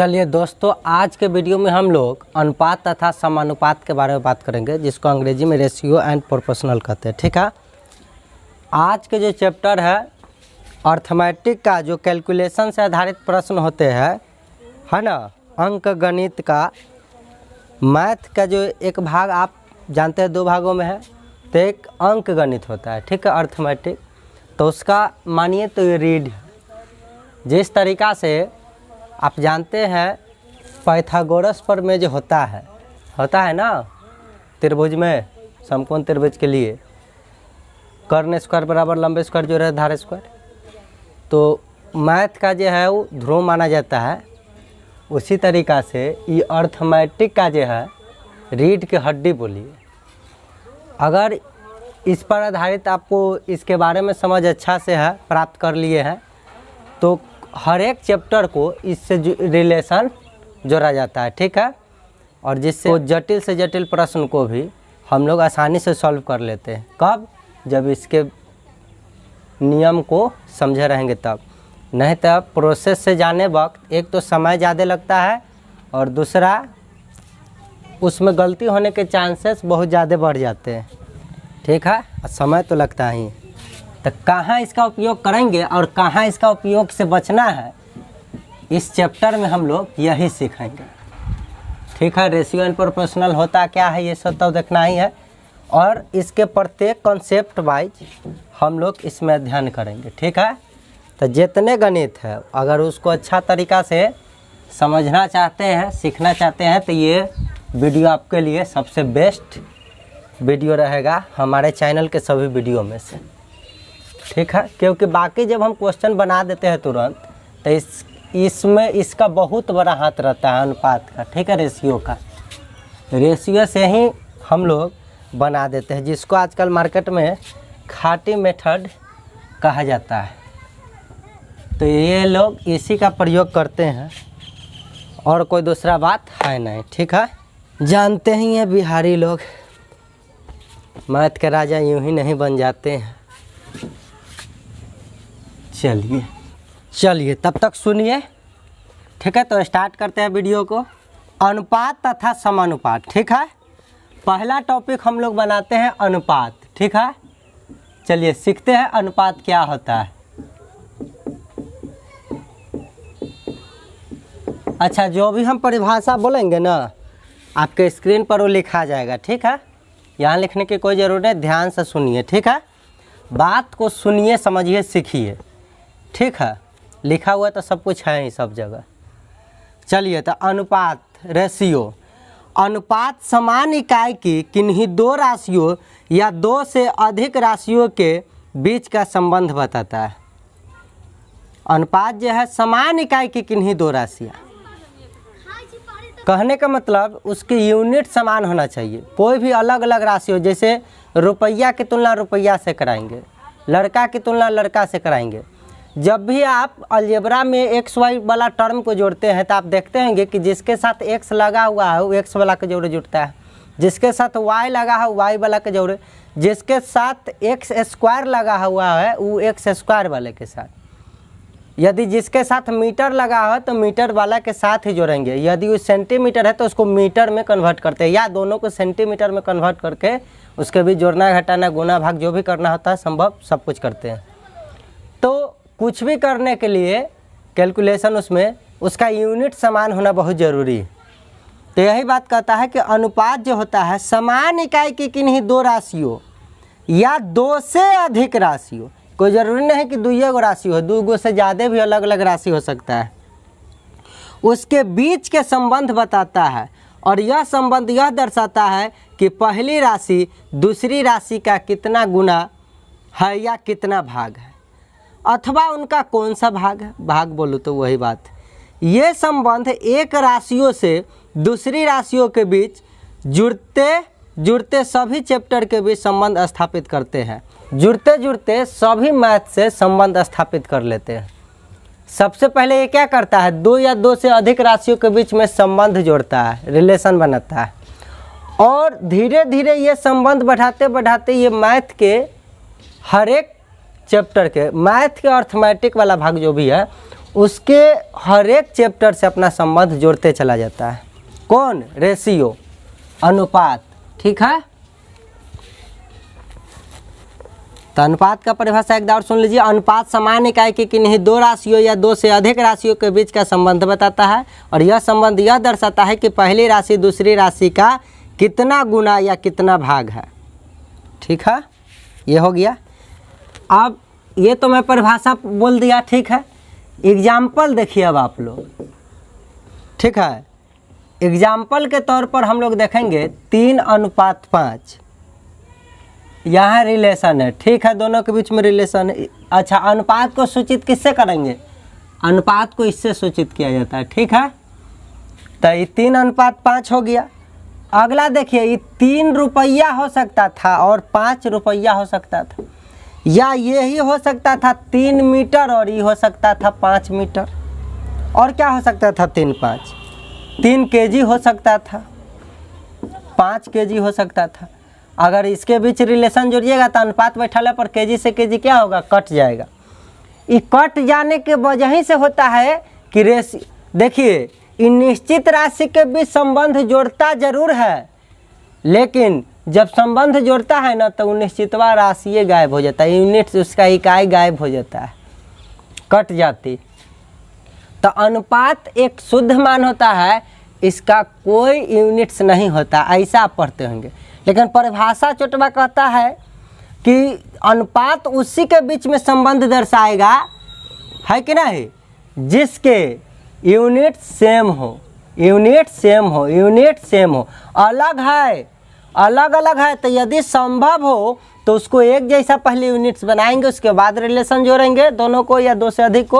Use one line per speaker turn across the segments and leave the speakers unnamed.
चलिए दोस्तों, आज के वीडियो में हम लोग अनुपात तथा समानुपात के बारे में बात करेंगे, जिसको अंग्रेजी में रेशियो एंड प्रोपोर्शनल कहते हैं। ठीक है, आज के जो चैप्टर है अर्थमेटिक का, जो कैलकुलेशन से आधारित प्रश्न होते हैं, है ना, अंक गणित का, मैथ का जो एक भाग आप जानते हैं दो भागों में है, तो एक अंक गणित होता है, ठीक है, अर्थमेटिक। तो उसका मानिए तो ये रीड है। जिस तरीक़ा से आप जानते हैं पाइथागोरस पर में जो होता है ना, त्रिभुज में, समकोण त्रिभुज के लिए कर्ण स्क्वायर बराबर लंबे स्क्वायर जो है धार स्क्वायर, तो मैथ का जो है वो ध्रुव माना जाता है। उसी तरीक़ा से ये अर्थमेटिक का जो है रीढ़ की हड्डी बोलिए। अगर इस पर आधारित आपको इसके बारे में समझ अच्छा से है, प्राप्त कर लिए हैं, तो हर एक चैप्टर को इससे रिलेशन जोड़ा जाता है, ठीक है, और जिससे जटिल से जटिल प्रश्न को भी हम लोग आसानी से सॉल्व कर लेते हैं। कब? जब इसके नियम को समझे रहेंगे तब। नहीं तो प्रोसेस से जाने वक्त एक तो समय ज़्यादा लगता है और दूसरा उसमें गलती होने के चांसेस बहुत ज़्यादा बढ़ जाते हैं, ठीक है, समय तो लगता ही। तो कहाँ इसका उपयोग करेंगे और कहाँ इसका उपयोग से बचना है, इस चैप्टर में हम लोग यही सीखेंगे, ठीक है। रेशियो एंड प्रोपोर्शनल होता क्या है ये सब तो देखना ही है, और इसके प्रत्येक कॉन्सेप्ट वाइज हम लोग इसमें अध्ययन करेंगे, ठीक है। तो जितने गणित है अगर उसको अच्छा तरीक़ा से समझना चाहते हैं, सीखना चाहते हैं, तो ये वीडियो आपके लिए सबसे बेस्ट वीडियो रहेगा हमारे चैनल के सभी वीडियो में से, ठीक है। क्योंकि बाकी जब हम क्वेश्चन बना देते हैं तुरंत, तो इसमें इसका बहुत बड़ा हाथ रहता है अनुपात का, ठीक है, रेशियो का। रेशियो से ही हम लोग बना देते हैं, जिसको आजकल मार्केट में खाटी मेथड कहा जाता है। तो ये लोग इसी का प्रयोग करते हैं और कोई दूसरा बात है नहीं, ठीक है। जानते ही हैं बिहारी लोग मैथ के राजा यूं ही नहीं बन जाते हैं। चलिए तब तक सुनिए, ठीक है। तो स्टार्ट करते हैं वीडियो को। अनुपात तथा समानुपात, ठीक है। पहला टॉपिक हम लोग बनाते हैं अनुपात, ठीक है। चलिए सीखते हैं अनुपात क्या होता है। अच्छा, जो भी हम परिभाषा बोलेंगे ना, आपके स्क्रीन पर वो लिखा जाएगा, ठीक है। यहाँ लिखने की कोई ज़रूरत नहीं, ध्यान से सुनिए, ठीक है। बात को सुनिए, समझिए, सीखिए, ठीक है। लिखा हुआ तो सब कुछ है ही सब जगह। चलिए, तो अनुपात, रेशियो। अनुपात समान इकाई की किन्हीं दो राशियों या दो से अधिक राशियों के बीच का संबंध बताता है। अनुपात जो है समान इकाई की किन्हीं दो राशियाँ, कहने का मतलब उसकी यूनिट समान होना चाहिए। कोई भी अलग अलग राशि हो, जैसे रुपया की तुलना रुपया से कराएंगे, लड़का की तुलना लड़का से कराएंगे। जब भी आप अलजेब्रा में एक्स वाई वाला टर्म को जोड़ते हैं, तो आप देखते होंगे कि जिसके साथ एक्स लगा हुआ है वो एक्स वाला के जोड़े जुड़ता है, जिसके साथ वाई लगा है वाई वाला के जोड़े, जिसके साथ एक्स स्क्वायर लगा हुआ है वो एक्स स्क्वायर वाले के साथ। यदि जिसके साथ मीटर लगा है तो मीटर वाला के साथ ही जोड़ेंगे। यदि वो सेंटीमीटर है तो उसको मीटर में कन्वर्ट करते हैं, या दोनों को सेंटीमीटर में कन्वर्ट करके उसके भी जोड़ना, घटाना, गुना, भाग जो भी करना होता है संभव सब कुछ करते हैं। तो कुछ भी करने के लिए कैलकुलेशन, उसमें उसका यूनिट समान होना बहुत ज़रूरी है। तो यही बात कहता है कि अनुपात जो होता है समान इकाई की किन्हीं दो राशियों या दो से अधिक राशियों, कोई ज़रूरी नहीं कि दुइये गो राशि हो, दो गो से ज़्यादा भी अलग अलग राशि हो सकता है, उसके बीच के संबंध बताता है। और यह संबंध यह दर्शाता है कि पहली राशि दूसरी राशि का कितना गुना है या कितना भाग है, अथवा उनका कौन सा भाग है। भाग बोलो तो वही बात। ये संबंध एक राशियों से दूसरी राशियों के बीच जुड़ते सभी चैप्टर के बीच संबंध स्थापित करते हैं। जुड़ते सभी मैथ से संबंध स्थापित कर लेते हैं। सबसे पहले ये क्या करता है, दो या दो से अधिक राशियों के बीच में संबंध जोड़ता है, रिलेशन बनाता है, और धीरे धीरे ये संबंध बढ़ाते बढ़ाते ये मैथ के हर एक चैप्टर के, मैथ के अर्थमेटिक वाला भाग जो भी है उसके हर एक चैप्टर से अपना संबंध जोड़ते चला जाता है। कौन? रेशियो, अनुपात। ठीक है, तो अनुपात का परिभाषा एक बार सुन लीजिए। अनुपात सामान्य इकाई की किन्हीं दो राशियों या दो से अधिक राशियों के बीच का संबंध बताता है और यह संबंध यह दर्शाता है कि पहली राशि दूसरी राशि का कितना गुना या कितना भाग है। ठीक है, ये हो गया। अब ये तो मैं परिभाषा बोल दिया। ठीक है, एग्जाम्पल देखिए अब आप लोग। ठीक है, एग्जाम्पल के तौर पर हम लोग देखेंगे 3:5। यहाँ रिलेशन है। ठीक है, दोनों के बीच में रिलेशन है। अच्छा, अनुपात को सूचित किससे करेंगे? अनुपात को इससे सूचित किया जाता है। ठीक है, तो ये 3:5 हो गया। अगला देखिए, ये 3 रुपया हो सकता था और 5 रुपया हो सकता था, या ये ही हो सकता था 3 मीटर और ये हो सकता था 5 मीटर। और क्या हो सकता था? 3 केजी हो सकता था, 5 केजी हो सकता था। अगर इसके बीच रिलेशन जोड़िएगा तो अनुपात बैठाने पर केजी से केजी क्या होगा? कट जाएगा। ये कट जाने के वजह ही से होता है कि देखिए, इन निश्चित राशि के बीच संबंध जोड़ता जरूर है, लेकिन जब संबंध जोड़ता है ना तो निश्चितवा राशि गायब हो जाता है, यूनिट्स उसका इकाई गायब हो जाता है, कट जाती। तो अनुपात एक शुद्ध मान होता है, इसका कोई यूनिट्स नहीं होता, ऐसा आप पढ़ते होंगे। लेकिन परिभाषा चोटवा कहता है कि अनुपात उसी के बीच में संबंध दर्शाएगा, है कि नहीं, जिसके यूनिट सेम हो, यूनिट सेम हो, यूनिट सेम हो। अलग है, अलग अलग है, तो यदि संभव हो तो उसको एक जैसा पहले यूनिट्स बनाएंगे, उसके बाद रिलेशन जोड़ेंगे दोनों को या दो से अधिक को।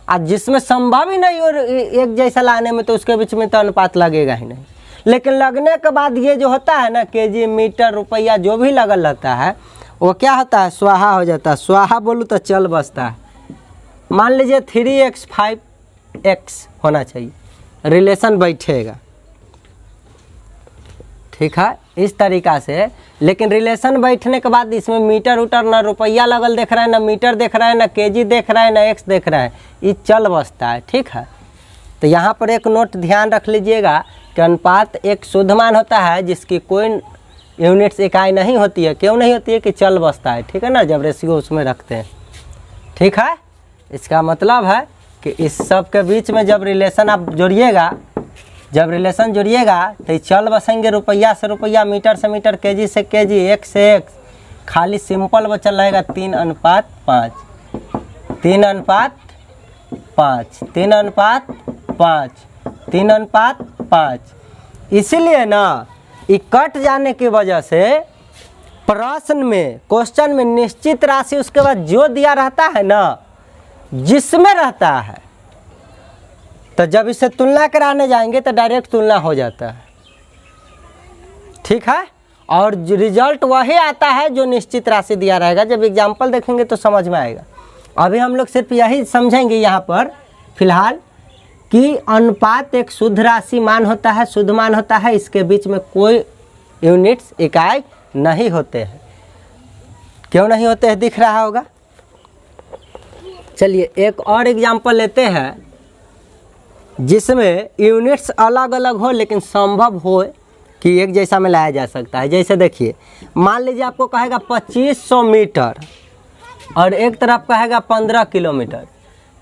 और जिसमें संभव ही नहीं हो एक जैसा लाने में, तो उसके बीच में तो अनुपात लगेगा ही नहीं। लेकिन लगने के बाद ये जो होता है ना, केजी, मीटर, रुपया जो भी लगल रहता है वो क्या होता है? स्वाहा हो जाता है। स्वाहा बोलूँ तो चल बसता है। मान लीजिए 3x 5x होना चाहिए, रिलेशन बैठेगा। ठीक है, इस तरीक़ा से। लेकिन रिलेशन बैठने के बाद इसमें मीटर उटर ना रुपया लगल देख रहा है, ना मीटर देख रहा है, ना केजी देख रहा है, ना एक्स देख रहा है, ये चल बसता है। ठीक है, तो यहाँ पर एक नोट ध्यान रख लीजिएगा कि अनुपात एक शुद्ध मान होता है जिसकी कोई यूनिट्स इकाई नहीं होती है। क्यों नहीं होती है? कि चल बसता है। ठीक है ना, जब रेशियो उसमें रखते हैं। ठीक है, इसका मतलब है कि इस सब के बीच में जब रिलेशन आप जोड़िएगा, जब रिलेशन जोड़िएगा तो ये चल बसेंगे, रुपया से रुपया, मीटर से मीटर, केजी से केजी, एक्स से एक्स। खाली सिंपल बचल रहेगा 3:5, 3:5, 3:5, 3:5। इसीलिए ना ये कट जाने की वजह से प्रश्न में, क्वेश्चन में निश्चित राशि उसके बाद जो दिया रहता है ना, जिसमें रहता है, तो जब इसे तुलना कराने जाएंगे तो डायरेक्ट तुलना हो जाता है। ठीक है, और रिजल्ट वही आता है जो निश्चित राशि दिया रहेगा। जब एग्जाम्पल देखेंगे तो समझ में आएगा। अभी हम लोग सिर्फ यही समझेंगे यहाँ पर फिलहाल कि अनुपात एक शुद्ध राशि मान होता है, शुद्ध मान होता है, इसके बीच में कोई यूनिट्स इकाई नहीं होते हैं। क्यों नहीं होते हैं दिख रहा होगा। चलिए एक और एग्जाम्पल लेते हैं जिसमें यूनिट्स अलग अलग हो लेकिन संभव हो कि एक जैसा में लाया जा सकता है। जैसे देखिए, मान लीजिए आपको कहेगा 2500 मीटर और एक तरफ कहेगा 15 किलोमीटर।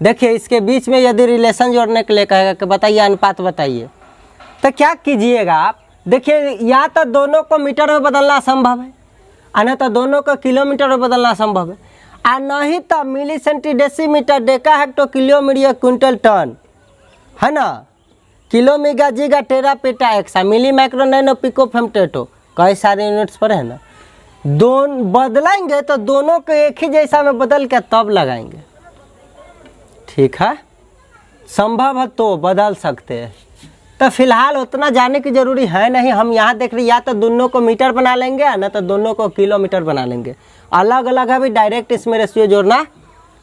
देखिए इसके बीच में यदि रिलेशन जोड़ने के लिए कहेगा कि बताइए अनुपात बताइए, तो क्या कीजिएगा आप? देखिए या तो दोनों को मीटर में बदलना संभव है, और तो दोनों को किलोमीटर में बदलना संभव है, और नहीं तो milli centi decimetre, deca hecto, kilometre, quintal, tonne, है ना, kilo mega giga tera peta exa, milli micro nano pico femto, कई सारे यूनिट्स पर है ना। दोनों बदलेंगे तो दोनों को एक ही जैसा में बदल के तब लगाएंगे। ठीक है, संभव है तो बदल सकते हैं। तो फिलहाल उतना जाने की जरूरी है नहीं। हम यहाँ देख रहे हैं या तो दोनों को मीटर बना लेंगे ना तो दोनों को किलोमीटर बना लेंगे। अलग अलग है भी, डायरेक्ट इसमें रेशियो जोड़ना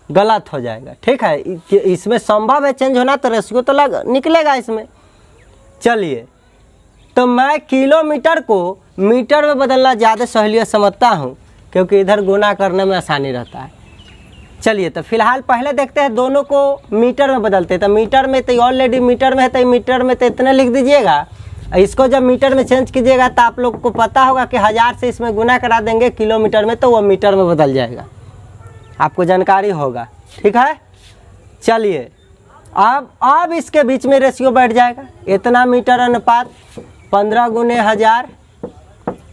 गलत हो जाएगा। ठीक है, इसमें संभव है चेंज होना तो रेशियो तो निकलेगा इसमें। चलिए, तो मैं किलोमीटर को मीटर में बदलना ज़्यादा सहूलियत समझता हूँ, क्योंकि इधर गुना करने में आसानी रहता है। चलिए तो फिलहाल पहले देखते हैं दोनों को मीटर में बदलते हैं। तो मीटर में तो ऑलरेडी मीटर में है, तो मीटर में तो इतने लिख दीजिएगा। इसको जब मीटर में चेंज कीजिएगा तो आप लोग को पता होगा कि 1000 से इसमें गुना करा देंगे किलोमीटर में, तो वो मीटर में बदल जाएगा, आपको जानकारी होगा। ठीक है, चलिए अब इसके बीच में रेशियो बैठ जाएगा। इतना मीटर अनुपात 15 गुने 1000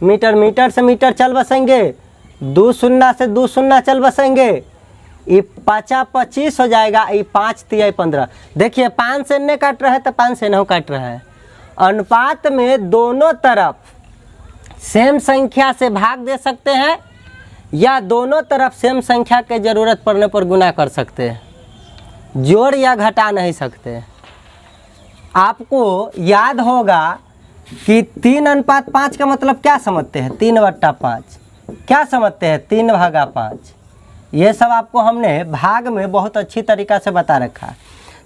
मीटर, मीटर से मीटर चल बसेंगे, 2 शून्य से 2 शून्य चल बसेंगे, ये 5 25 हो जाएगा, ये 5 3 15। देखिए 5 से इन्हें काट रहा है तो 5 से इन्हें काट रहा है। अनुपात में दोनों तरफ सेम संख्या से भाग दे सकते हैं या दोनों तरफ सेम संख्या के ज़रूरत पड़ने पर गुना कर सकते हैं, जोड़ या घटा नहीं सकते। आपको याद होगा कि 3:5 का मतलब क्या समझते हैं, 3/5 क्या समझते हैं, 3/5। ये सब आपको हमने भाग में बहुत अच्छी तरीक़ा से बता रखा है।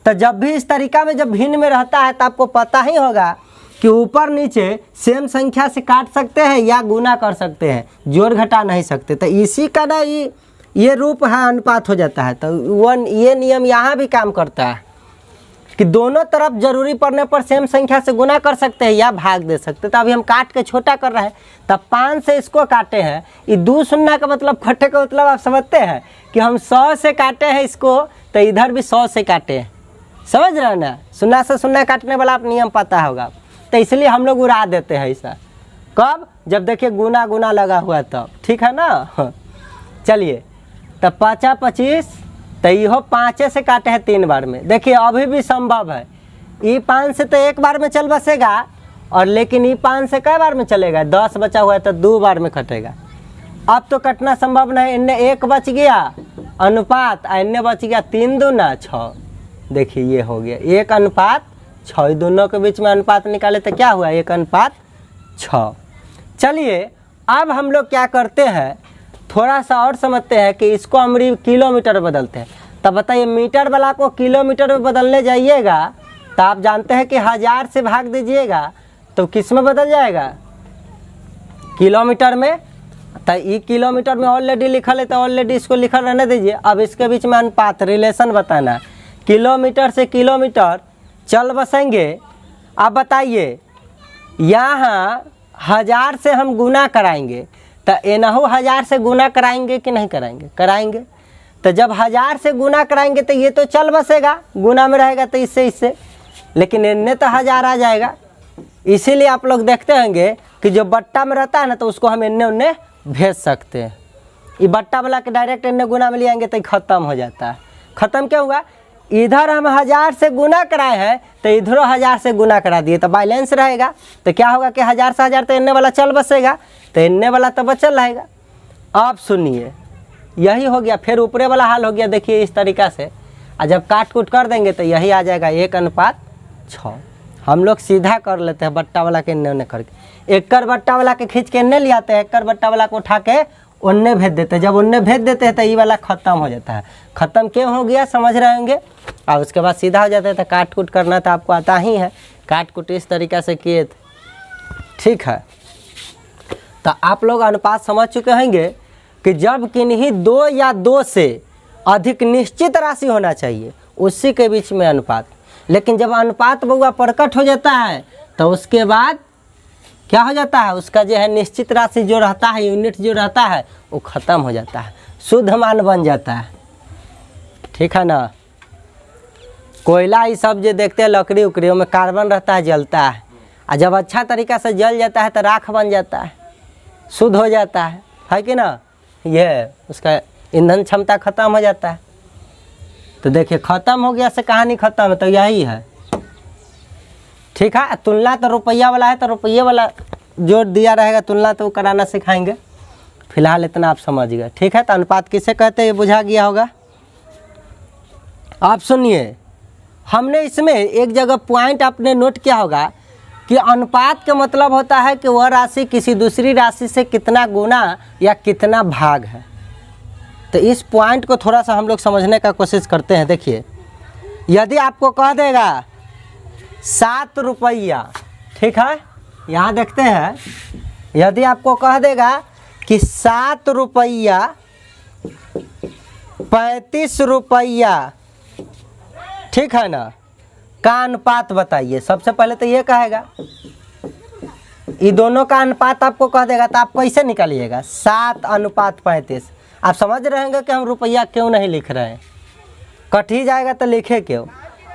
तो जब भी इस तरीक़ा में जब भिन्न में रहता है तो आपको पता ही होगा कि ऊपर नीचे सेम संख्या से काट सकते हैं या गुना कर सकते हैं, जोड़ घटा नहीं सकते। तो इसी का ना ये रूप है, अनुपात हो जाता है। तो ये नियम यहाँ भी काम करता है कि दोनों तरफ जरूरी पड़ने पर सेम संख्या से गुना कर सकते हैं या भाग दे सकते हैं। तो अभी हम काट के छोटा कर रहे हैं, तब 5 से इसको काटे हैं, ये 2 शून्य का मतलब कटे का मतलब आप समझते हैं कि हम 100 से काटे हैं इसको, तो इधर भी 100 से काटे हैं। समझ रहे हैं ना, शून्य से शून्य काटने वाला आप नियम पता होगा। तो इसलिए हम लोग उड़ा देते हैं ऐसा। कब, जब देखिए गुना गुना लगा हुआ तब। ठीक है ना। चलिए तब 5 25, तो यो 5 से काटे हैं 3 बार में। देखिए अभी भी संभव है, ये 5 से तो 1 बार में चल बसेगा, और लेकिन ये 5 से कई बार में चलेगा, 10 बचा हुआ है तो 2 बार में कटेगा। अब तो कटना संभव नहीं, इनने 1 बच गया अनुपात, इनने बच गया 3 दूना 6। देखिए ये हो गया 1:6, दोनों के बीच में अनुपात निकाले तो क्या हुआ, 1:6। चलिए अब हम लोग क्या करते हैं, थोड़ा सा और समझते हैं कि इसको हम किलोमीटर बदलते हैं। तब बताइए मीटर वाला को किलोमीटर में बदलने जाइएगा तो आप जानते हैं कि 1000 से भाग दीजिएगा तो किस में बदल जाएगा, किलोमीटर में। तो ये किलोमीटर में ऑलरेडी लिखल है, तो ऑलरेडी इसको लिखल रहने दीजिए। अब इसके बीच में अनुपात रिलेशन बताना, किलोमीटर से किलोमीटर चल बसेंगे। अब बताइए यहाँ 1000 से हम गुना कराएंगे, तो एनहु 1000 से गुना कराएंगे कि नहीं कराएंगे, कराएंगे। तो जब 1000 से गुना कराएंगे तो ये तो चल बसेगा, गुना में रहेगा तो इससे, लेकिन इनने तो 1000 आ जाएगा। इसीलिए आप लोग देखते होंगे कि जो बट्टा में रहता है ना, तो उसको हम इन्ने उन्ने भेज सकते हैं। ये बट्टा वाला के डायरेक्ट इन्ने गुना में ले आएंगे तो ख़त्म हो जाता है। ख़त्म क्या हुआ, इधर हम 1000 से गुना कराए हैं तो इधरों 1000 से गुना करा दिए, तो बैलेंस रहेगा। तो क्या होगा कि 1000 से 1000 तो इन्ने वाला चल बसेगा, तो इन्ने वाला तो बचल रहेगा। अब सुनिए, यही हो गया। फिर ऊपरे वाला हाल हो गया, देखिए इस तरीक़ा से। और जब काट कूट कर देंगे तो यही आ जाएगा 1:6। हम लोग सीधा कर लेते हैं बट्टा वाला के इन्ने उन्ने करके। एकड़ बट्टा वाला के खींच के इन्ने ले आते हैं, एकड़ बट्टा वाला को उठा के उन्ने भेज देते हैं। जब उन्ने भेज देते हैं तो ये वाला ख़त्म हो जाता है। ख़त्म क्यों हो गया समझ रहे होंगे। और उसके बाद सीधा हो जाता है। तो काट कूट करना तो आपको आता ही है, काट कूट इस तरीक़ा से किए थे। ठीक है, तो आप लोग अनुपात समझ चुके होंगे कि जब किन्हीं 2 या 2 से अधिक निश्चित राशि होना चाहिए उसी के बीच में अनुपात। लेकिन जब अनुपात बउआ प्रकट हो जाता है तो उसके बाद क्या हो जाता है, उसका जो है निश्चित राशि जो रहता है, यूनिट जो रहता है, वो ख़त्म हो जाता है, शुद्ध मान बन जाता है। ठीक है ना। कोयला ये सब जो देखते हैं लकड़ी उकड़ियों में कार्बन रहता है, जलता है, और जब अच्छा तरीक़ा से जल जाता है तो राख बन जाता है, शुद्ध हो जाता है कि ना। ये उसका ईंधन क्षमता ख़त्म हो जाता है। तो देखिए ख़त्म हो गया से कहानी ख़त्म है, तो यही है। ठीक है, तुलना तो रुपया वाला है, तो रुपये वाला जो दिया रहेगा तुलना तो वो कराना सिखाएंगे। फिलहाल इतना आप समझ गए। ठीक है, तो अनुपात किसे कहते हैं ये बुझा गया होगा। आप सुनिए, हमने इसमें एक जगह पॉइंट आपने नोट किया होगा कि अनुपात का मतलब होता है कि वह राशि किसी दूसरी राशि से कितना गुना या कितना भाग है। तो इस पॉइंट को थोड़ा सा हम लोग समझने का कोशिश करते हैं। देखिए, यदि आपको कह देगा 7 रुपया, ठीक है, यहाँ देखते हैं, यदि आपको कह देगा कि 7 रुपया 35 रुपया, ठीक है ना, का अनुपात बताइए। सबसे पहले तो ये कहेगा, ये दोनों का अनुपात आपको कह देगा, तो आप कैसे निकालिएगा 7:35। आप समझ रहे होंगे कि हम रुपया क्यों नहीं लिख रहे हैं, कट ही जाएगा तो लिखे क्यों।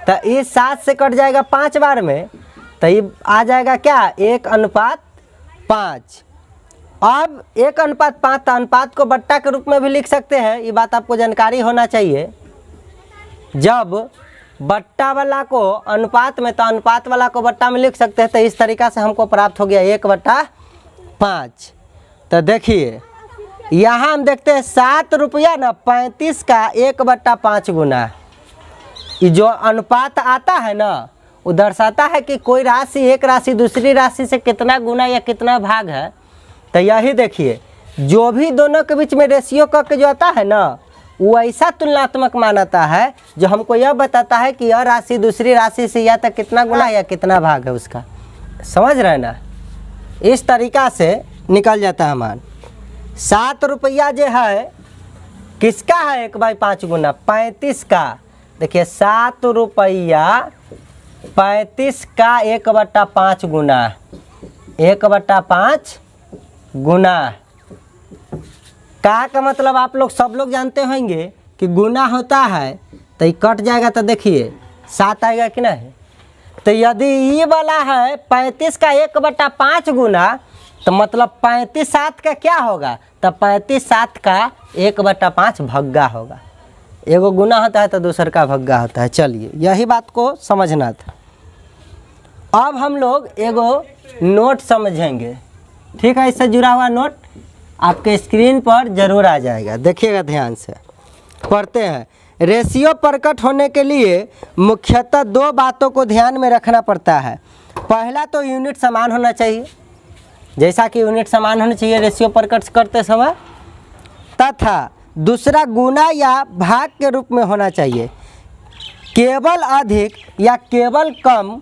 तो ये 7 से कट जाएगा 5 बार में, तो ये आ जाएगा क्या 1:5। अब 1:5 तो अनुपात को बट्टा के रूप में भी लिख सकते हैं, ये बात आपको जानकारी होना चाहिए। जब बट्टा वाला को अनुपात में, तो अनुपात वाला को बट्टा में लिख सकते हैं। तो इस तरीक़ा से हमको प्राप्त हो गया 1/5। तो देखिए यहाँ हम देखते हैं 7 रुपया ना 35 का 1/5 गुना, ये जो अनुपात आता है ना वो दर्शाता है कि कोई राशि, एक राशि दूसरी राशि से कितना गुना या कितना भाग है। तो यही देखिए, जो भी दोनों के बीच में रेशियो करके जो आता है ना, वो ऐसा तुलनात्मक मान आता है जो हमको यह बताता है कि यह राशि दूसरी राशि से या तो कितना गुना या कितना भाग है उसका। समझ रहे हैं ना, इस तरीक़ा से निकल जाता है मान। 7 रुपया जो है किसका है 1/5 गुना, 35 का। देखिए 7 रुपया 35 का 1/5 गुना, 1/5 गुना का मतलब आप लोग सब लोग जानते होंगे कि गुना होता है तो ये कट जाएगा, तो देखिए 7 आएगा कि नहीं। तो यदि ये वाला है 35 का 1/5 गुना, तो मतलब 35 7 का क्या होगा, तो 35 7 का 1/5 भग्गा होगा। एगो गुना होता है तो दूसर का भग्गा होता है। चलिए यही बात को समझना था। अब हम लोग एगो नोट समझेंगे, ठीक है। इससे जुड़ा हुआ नोट आपके स्क्रीन पर जरूर आ जाएगा, देखिएगा ध्यान से। पढ़ते हैं। रेशियो प्रकट होने के लिए मुख्यतः 2 बातों को ध्यान में रखना पड़ता है। पहला तो यूनिट समान होना चाहिए, जैसा कि यूनिट समान होना चाहिए रेशियो प्रकट करते समय, तथा दूसरा गुना या भाग के रूप में होना चाहिए। केवल अधिक या केवल कम,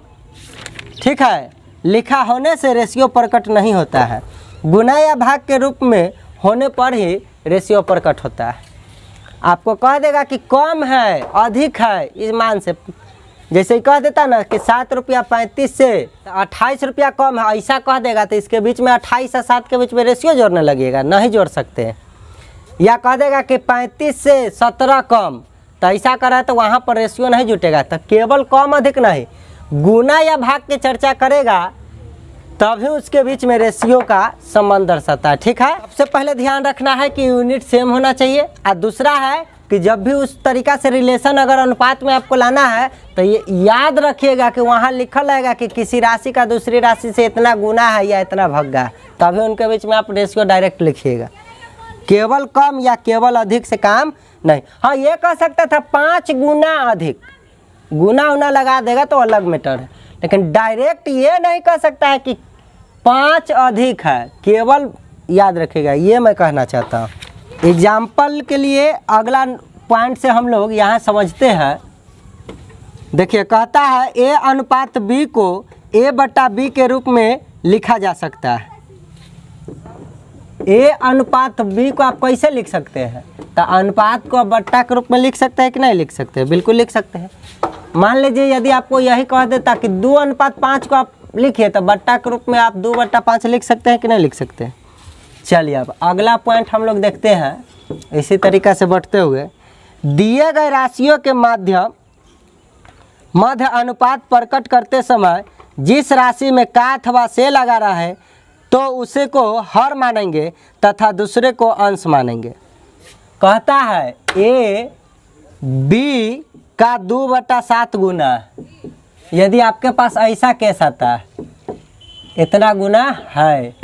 ठीक है, लिखा होने से रेशियो प्रकट नहीं होता है। गुना या भाग के रूप में होने पर ही रेशियो प्रकट होता है। आपको कह देगा कि कम है अधिक है इस मान से, जैसे ही कह देता ना कि 7 रुपया 35 से 28 रुपया कम है, ऐसा कह देगा तो इसके बीच में 28 और 7 के बीच में रेशियो जोड़ने लगेगा, नहीं जोड़ सकते हैं। या कह देगा कि 35 से 17 कम, तो ऐसा करा तो वहाँ पर रेशियो नहीं जुटेगा। तो केवल कम अधिक नहीं, गुना या भाग की चर्चा करेगा तभी उसके बीच में रेशियो का संबंध दर्शाता है, ठीक है। सबसे पहले ध्यान रखना है कि यूनिट सेम होना चाहिए, और दूसरा है कि जब भी उस तरीक़ा से रिलेशन अगर अनुपात में आपको लाना है तो ये याद रखिएगा कि वहाँ लिखल रहेगा कि किसी राशि का दूसरी राशि से इतना गुना है या इतना भग्गा है, तभी उनके बीच में आप रेशियो डायरेक्ट लिखिएगा। केवल कम या केवल अधिक से काम नहीं। हाँ, ये कह सकता था 5 गुना अधिक, गुना उना लगा देगा तो अलग मैटर है, लेकिन डायरेक्ट ये नहीं कह सकता है कि 5 अधिक है, केवल याद रखिएगा, ये मैं कहना चाहता हूँ। एग्जाम्पल के लिए अगला पॉइंट से हम लोग यहाँ समझते हैं। देखिए कहता है A अनुपात B को A/B के रूप में लिखा जा सकता है। A अनुपात B को आप कैसे लिख सकते हैं, तो अनुपात को बट्टा के रूप में लिख सकते हैं कि नहीं लिख सकते हैं, बिल्कुल लिख सकते हैं। मान लीजिए यदि आपको यही कह देता कि 2:5 को आप लिखिए, तो बट्टा के रूप में आप 2/5 लिख सकते हैं कि नहीं लिख सकते हैं। चलिए अब अगला पॉइंट हम लोग देखते हैं। इसी तरीक़ा से बढ़ते हुए, दिए गए राशियों के मध्य अनुपात प्रकट करते समय जिस राशि में का अथवा से लगा रहा है तो उसे को हर मानेंगे तथा दूसरे को अंश मानेंगे। कहता है A B का 2/7 गुना, यदि आपके पास ऐसा केस आता है इतना गुना है,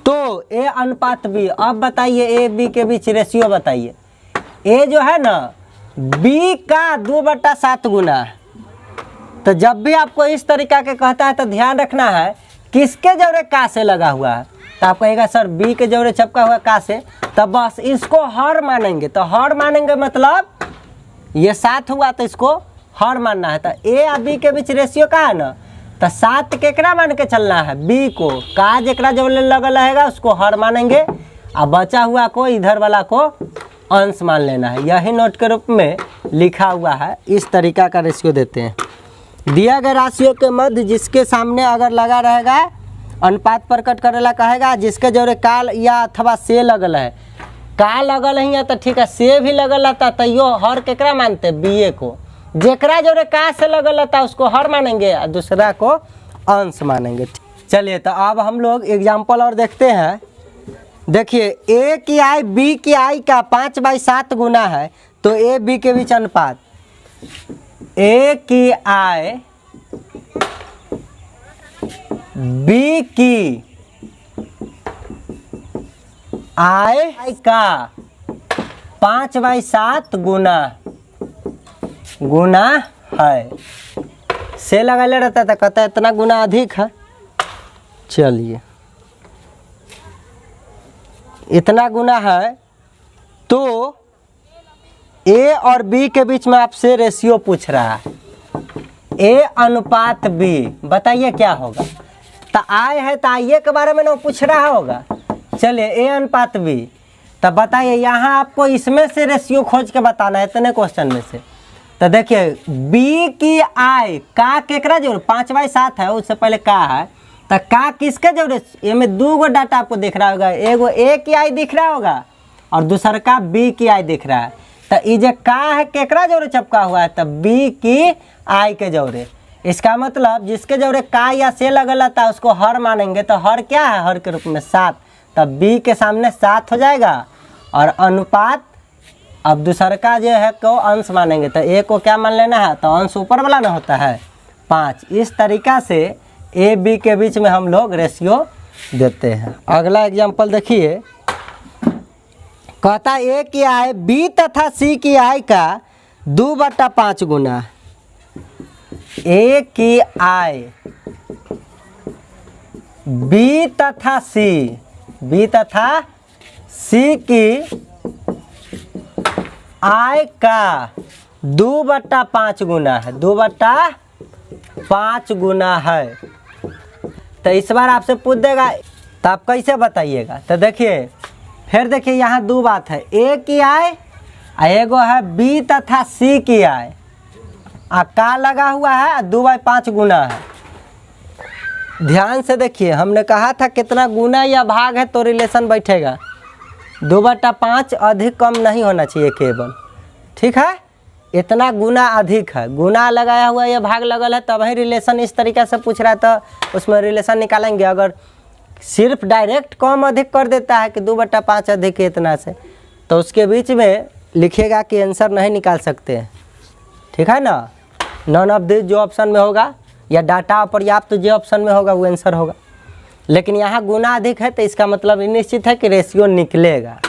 तो A अनुपात B, अब बताइए A B के बीच रेशियो बताइए। A जो है ना B का 2/7 गुना, तो जब भी आपको इस तरीका के कहता है तो ध्यान रखना है किसके जोड़े का से लगा हुआ है। तो आप कहेगा सर B के जोड़े छपका हुआ का से, तो बस इसको हर मानेंगे। तो हर मानेंगे मतलब ये 7 हुआ तो इसको हर मानना है। तो A और B के बीच रेशियो का है ना, तो 7 केकरा मान के चलना है B को, का जेकरा जोड़े लगल रहेगा उसको हर मानेंगे, और बचा हुआ को इधर वाला को अंश मान लेना है। यही नोट के रूप में लिखा हुआ है। इस तरीका का रेशियो देते हैं। दिया गया राशियों के मध्य जिसके सामने अगर लगा रहेगा अनुपात प्रकट करेला कहेगा, जिसके जोरे काल या अथवा से लगल है। का लगल है तो ठीक है, से भी लगल रहता तो यो हर केकरा मानते, बीए को। जेकरा जोरे का से लगल रहता उसको हर मानेंगे और दूसरा को अंश मानेंगे। चलिए तो अब हम लोग एग्जाम्पल और देखते हैं। देखिए ए की आई बी की आई का 5/7 गुना है, तो ए बी के बीच अनुपात ए की आई बी की आई का 5/7 गुना है। से लगा ले रहता था, कहता है इतना गुना अधिक है। चलिए इतना गुना है, तो ए और बी के बीच में आपसे रेशियो पूछ रहा है। ए अनुपात बी, बताइए क्या होगा। तो आई है तो आइए के बारे में ना पूछ रहा होगा। चलिए ए अनुपात बी, तब बताइए यहाँ आपको इसमें से रेशियो खोज के बताना है इतने क्वेश्चन में से। तो देखिए बी की आई का केकरा जोड़ 5/7 है, उससे पहले का है तो का किसके जोड़े, ये में 2 गो डाटा आपको दिख रहा होगा। एगो ए की आई दिख रहा होगा और दूसरा का बी की आई दिख रहा है। तो ये जो का है केकरा जोड़े चपका हुआ है, तो बी की आई के जोड़े। इसका मतलब जिसके जोड़े का या से लगल था उसको हर मानेंगे। तो हर क्या है, हर के रूप में 7, तब बी के सामने 7 हो जाएगा। और अनुपात अब दूसरा का जो है को अंश मानेंगे, तो ए को क्या मान लेना है, तो अंश ऊपर वाला ना होता है 5। इस तरीका से ए बी के बीच में हम लोग रेशियो देते हैं। अगला एग्जाम्पल देखिए, कहता ए की आई बी तथा सी की आई का 2/5 गुना। ए की आई बी तथा सी की आई का 2/5 गुना है, 2/5 गुना है। तो इस बार आपसे पूछ देगा तो आप कैसे बताइएगा। तो देखिए फिर देखिए यहाँ 2 बात है, ए की आई एगो है बी तथा सी की आई, का लगा हुआ है 2/5 गुना है। ध्यान से देखिए, हमने कहा था कितना गुना या भाग है तो रिलेशन बैठेगा। 2/5 अधिक कम नहीं होना चाहिए केवल, ठीक है। इतना गुना अधिक है, गुना लगाया हुआ या भाग लगल है तब ही रिलेशन इस तरीके से पूछ रहा है, तो उसमें रिलेशन निकालेंगे। अगर सिर्फ डायरेक्ट कम अधिक कर देता है कि 2/5 अधिक है इतना से, तो उसके बीच में लिखिएगा कि आंसर नहीं निकाल सकते हैं, ठीक है ना। नॉन ऑफ दिस जो ऑप्शन में होगा या डाटा अपर्याप्त जो ऑप्शन में होगा वो आंसर होगा। लेकिन यहाँ गुना अधिक है तो इसका मतलब निश्चित है कि रेशियो निकलेगा।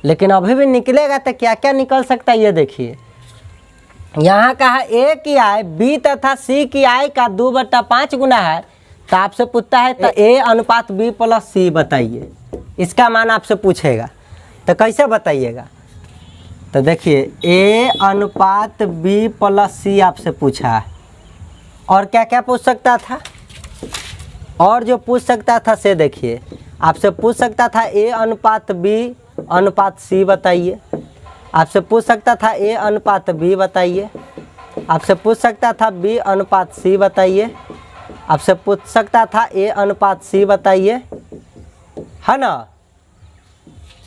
लेकिन अभी भी निकलेगा तो क्या क्या निकल सकता है ये देखिए। यहाँ का है ए की आई बी तथा सी की आई का 2/5 गुना है, तो आपसे पूछता है तो ए अनुपात बी प्लस सी बताइए। इसका मान आपसे पूछेगा तो कैसे बताइएगा। तो देखिए ए अनुपात बी प्लस सी आपसे पूछा है, और क्या क्या पूछ सकता था, और जो पूछ सकता था से देखिए आपसे पूछ सकता था ए अनुपात बी अनुपात सी बताइए। आपसे पूछ सकता था ए अनुपात बी बताइए। आपसे पूछ सकता था बी अनुपात सी बताइए। आपसे पूछ सकता था ए अनुपात सी बताइए, है ना।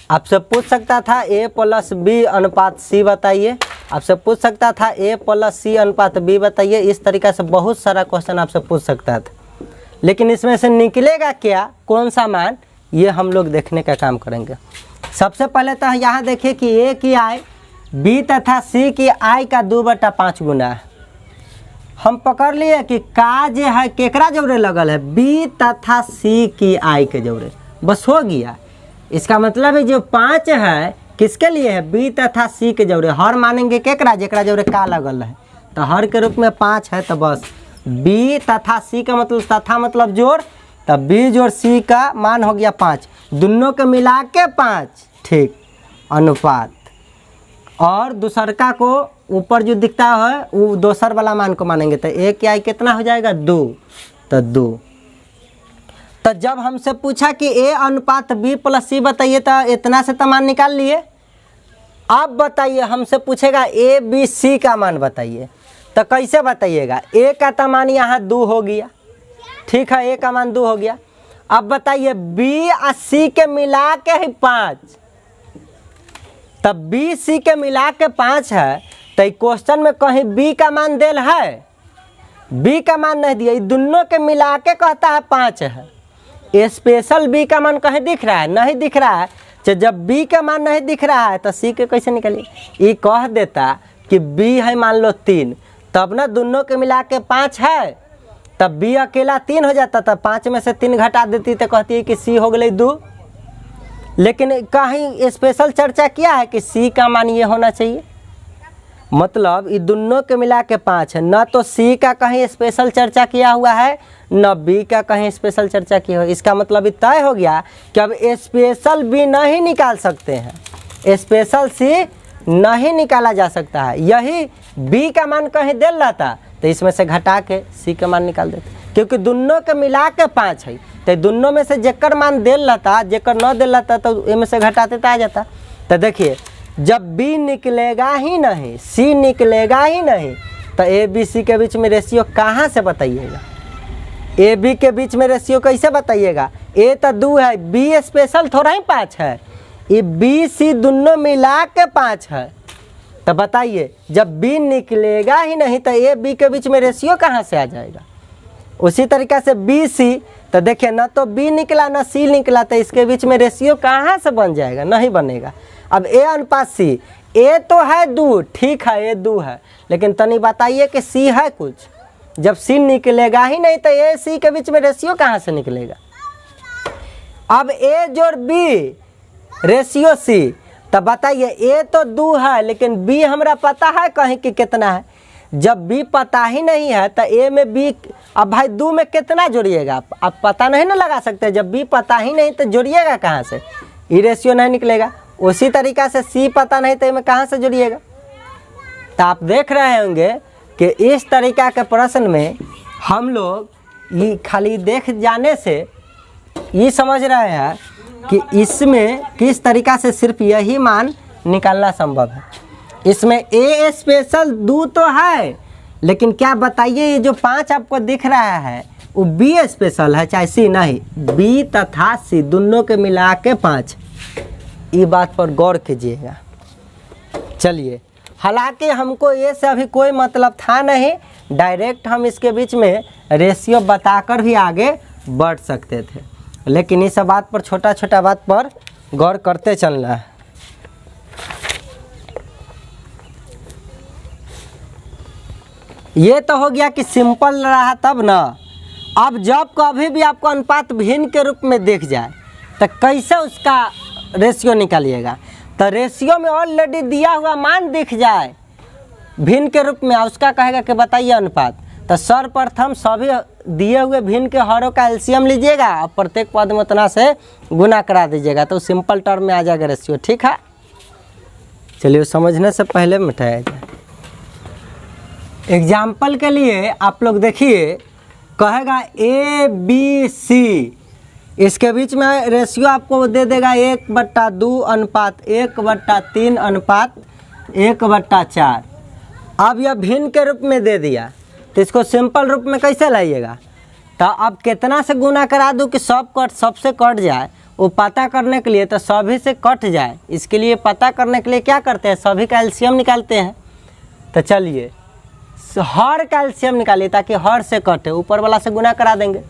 आपसे पूछ सकता था ए प्लस बी अनुपात सी बताइए। आपसे पूछ सकता था ए प्लस सी अनुपात बी बताइए। इस तरीक़े से बहुत सारा क्वेश्चन आपसे पूछ सकता था, लेकिन इसमें से निकलेगा क्या, कौन सा मान, ये हम लोग देखने का काम करेंगे। सबसे पहले तो यहाँ देखिए कि ए की आई बी तथा सी की आई का 2/5 गुना है। हम पकड़ लिए कि का जो है केकरा जोड़े लगल है, बी तथा सी की आई के जोड़े, बस हो गया। इसका मतलब है जो 5 है किसके लिए है, बी तथा सी के जोड़े। हर मानेंगे केकरा, जेकरा जोड़े का लगल है, तो हर के रूप में 5 है, तो बस बी तथा सी का मतलब तथा मतलब जोड़, तब बी जोड़ सी का मान हो गया 5, दोनों के मिला के 5, ठीक, अनुपात। और दूसरका को ऊपर जो दिखता है वो दोसर वाला मान को मानेंगे, तो ए की आई कितना हो जाएगा 2, तो 2। तो जब हमसे पूछा कि ए अनुपात बी प्लस सी बताइए, तो इतना से तो मान निकाल लिए। अब बताइए, हमसे पूछेगा ए बी सी का मान बताइए, तो कैसे बताइएगा? ए का तो मान यहाँ 2 हो गया, ठीक है, ए का मान 2 हो गया। अब बताइए बी और सी के मिला के है 5, तब बी सी के मिला के 5 है, तो क्वेश्चन में कहीं बी का मान देल है? बी का मान नहीं दिया, दोनों के मिला के कहता है 5 है। स्पेशल बी का मान कहीं दिख रहा है? नहीं दिख रहा है। तो जब बी का मान नहीं दिख रहा है तो सी के कैसे निकले? ये कह देता कि बी है मान लो 3, तब ना दोनों के मिला के 5 है, तब बी अकेला 3 हो जाता, तब 5 में से 3 घटा देती तो कहती है कि सी हो गई 2। लेकिन कहीं स्पेशल चर्चा किया है कि सी का मान ये होना चाहिए, मतलब ये दोनों के मिला के 5 है। न तो सी का कहीं स्पेशल चर्चा किया हुआ है, न बी का कहीं स्पेशल चर्चा किया हुआ है। इसका मतलब ये तय हो गया कि अब स्पेशल बी नहीं निकाल सकते हैं, स्पेशल सी नहीं निकाला जा सकता है। यही बी का मान कहीं दे रहता तो इसमें से घटा के सी का मान निकाल देते, क्योंकि दोनों के मिला के 5 है, तो दोनों में से जेकर मान दे रहता, जेकर न दे रहता तो इनमें से घटाते तो आ जाता। तो देखिए जब बी निकलेगा ही नहीं, सी निकलेगा ही नहीं, तो ए बी सी के बीच में रेशियो कहाँ से बताइएगा? ए बी के बीच में रेशियो कैसे बताइएगा? ए तो 2 है, बी स्पेशल थोड़ा ही 5 है, ये बी सी दोनों मिला के 5 है। तो बताइए जब बी निकलेगा ही नहीं तो ए बी के बीच में रेशियो कहाँ से आ जाएगा? उसी तरीक़े से बी सी, तो देखिए ना तो बी निकला ना सी निकला, तो इसके बीच में रेशियो कहाँ से बन जाएगा? नहीं बनेगा। अब ए अनुपात सी, ए तो है 2, ठीक है ए 2 है, लेकिन तनी बताइए कि सी है कुछ? जब सी निकलेगा ही नहीं तो ए सी के बीच में रेशियो कहाँ से निकलेगा? अब ए जोड़ बी रेशियो सी, तब बताइए ए तो 2 है, लेकिन बी हमरा पता है कहीं कि कितना है? जब बी पता ही नहीं है तो ए में बी, अब भाई 2 में कितना जोड़िएगा? आप पता नहीं ना लगा सकते। जब बी पता ही नहीं तो जोड़िएगा कहाँ से? ये रेशियो नहीं निकलेगा। उसी तरीक़ा से सी पता नहीं तो में कहाँ से जोड़िएगा? तो आप देख रहे होंगे कि इस तरीक़ा के प्रश्न में हम लोग ये खाली देख जाने से ये समझ रहे हैं कि इसमें किस तरीक़ा से सिर्फ यही मान निकालना संभव है। इसमें ए स्पेशल 2 तो है, लेकिन क्या बताइए ये जो 5 आपको दिख रहा है वो बी स्पेशल है चाहे सी नहीं? बी तथा सी दोनों के मिला के 5, ये बात पर गौर कीजिएगा। चलिए, हालांकि हमको ये से अभी कोई मतलब था नहीं, डायरेक्ट हम इसके बीच में रेशियो बताकर भी आगे बढ़ सकते थे, लेकिन इस बात पर छोटा छोटा बात पर गौर करते चलना है। ये तो हो गया कि सिंपल रहा तब ना। अब जब कभी भी आपको अनुपात भिन्न के रूप में दिख जाए तो कैसे उसका रेशियो निकालिएगा? तो रेशियो में ऑलरेडी दिया हुआ मान दिख जाए भिन्न के रूप में, उसका कहेगा कि बताइए अनुपात। तो सर्वप्रथम सभी दिए हुए भिन्न के हरों का एलसीएम लीजिएगा और प्रत्येक पद में उतना से गुना करा दीजिएगा, तो सिंपल टर्म में आ जाएगा रेशियो, ठीक है? चलिए, समझने से पहले मिटाया जाए। एग्जाम्पल के लिए आप लोग देखिए, कहेगा ए बी सी, इसके बीच में रेशियो आपको दे देगा 1/2 अनुपात 1/3 अनुपात 1/4। अब यह भिन्न के रूप में दे दिया, तो इसको सिंपल रूप में कैसे लाइएगा? तो अब कितना से गुना करा दूं कि सबसे कट जाए? वो पता करने के लिए तो सभी से कट जाए, इसके लिए पता करने के लिए क्या करते हैं? सभी का एलसीएम निकालते हैं। तो चलिए हर का एलसीएम निकालिए ताकि हर से कटे, ऊपर वाला से गुना करा देंगे।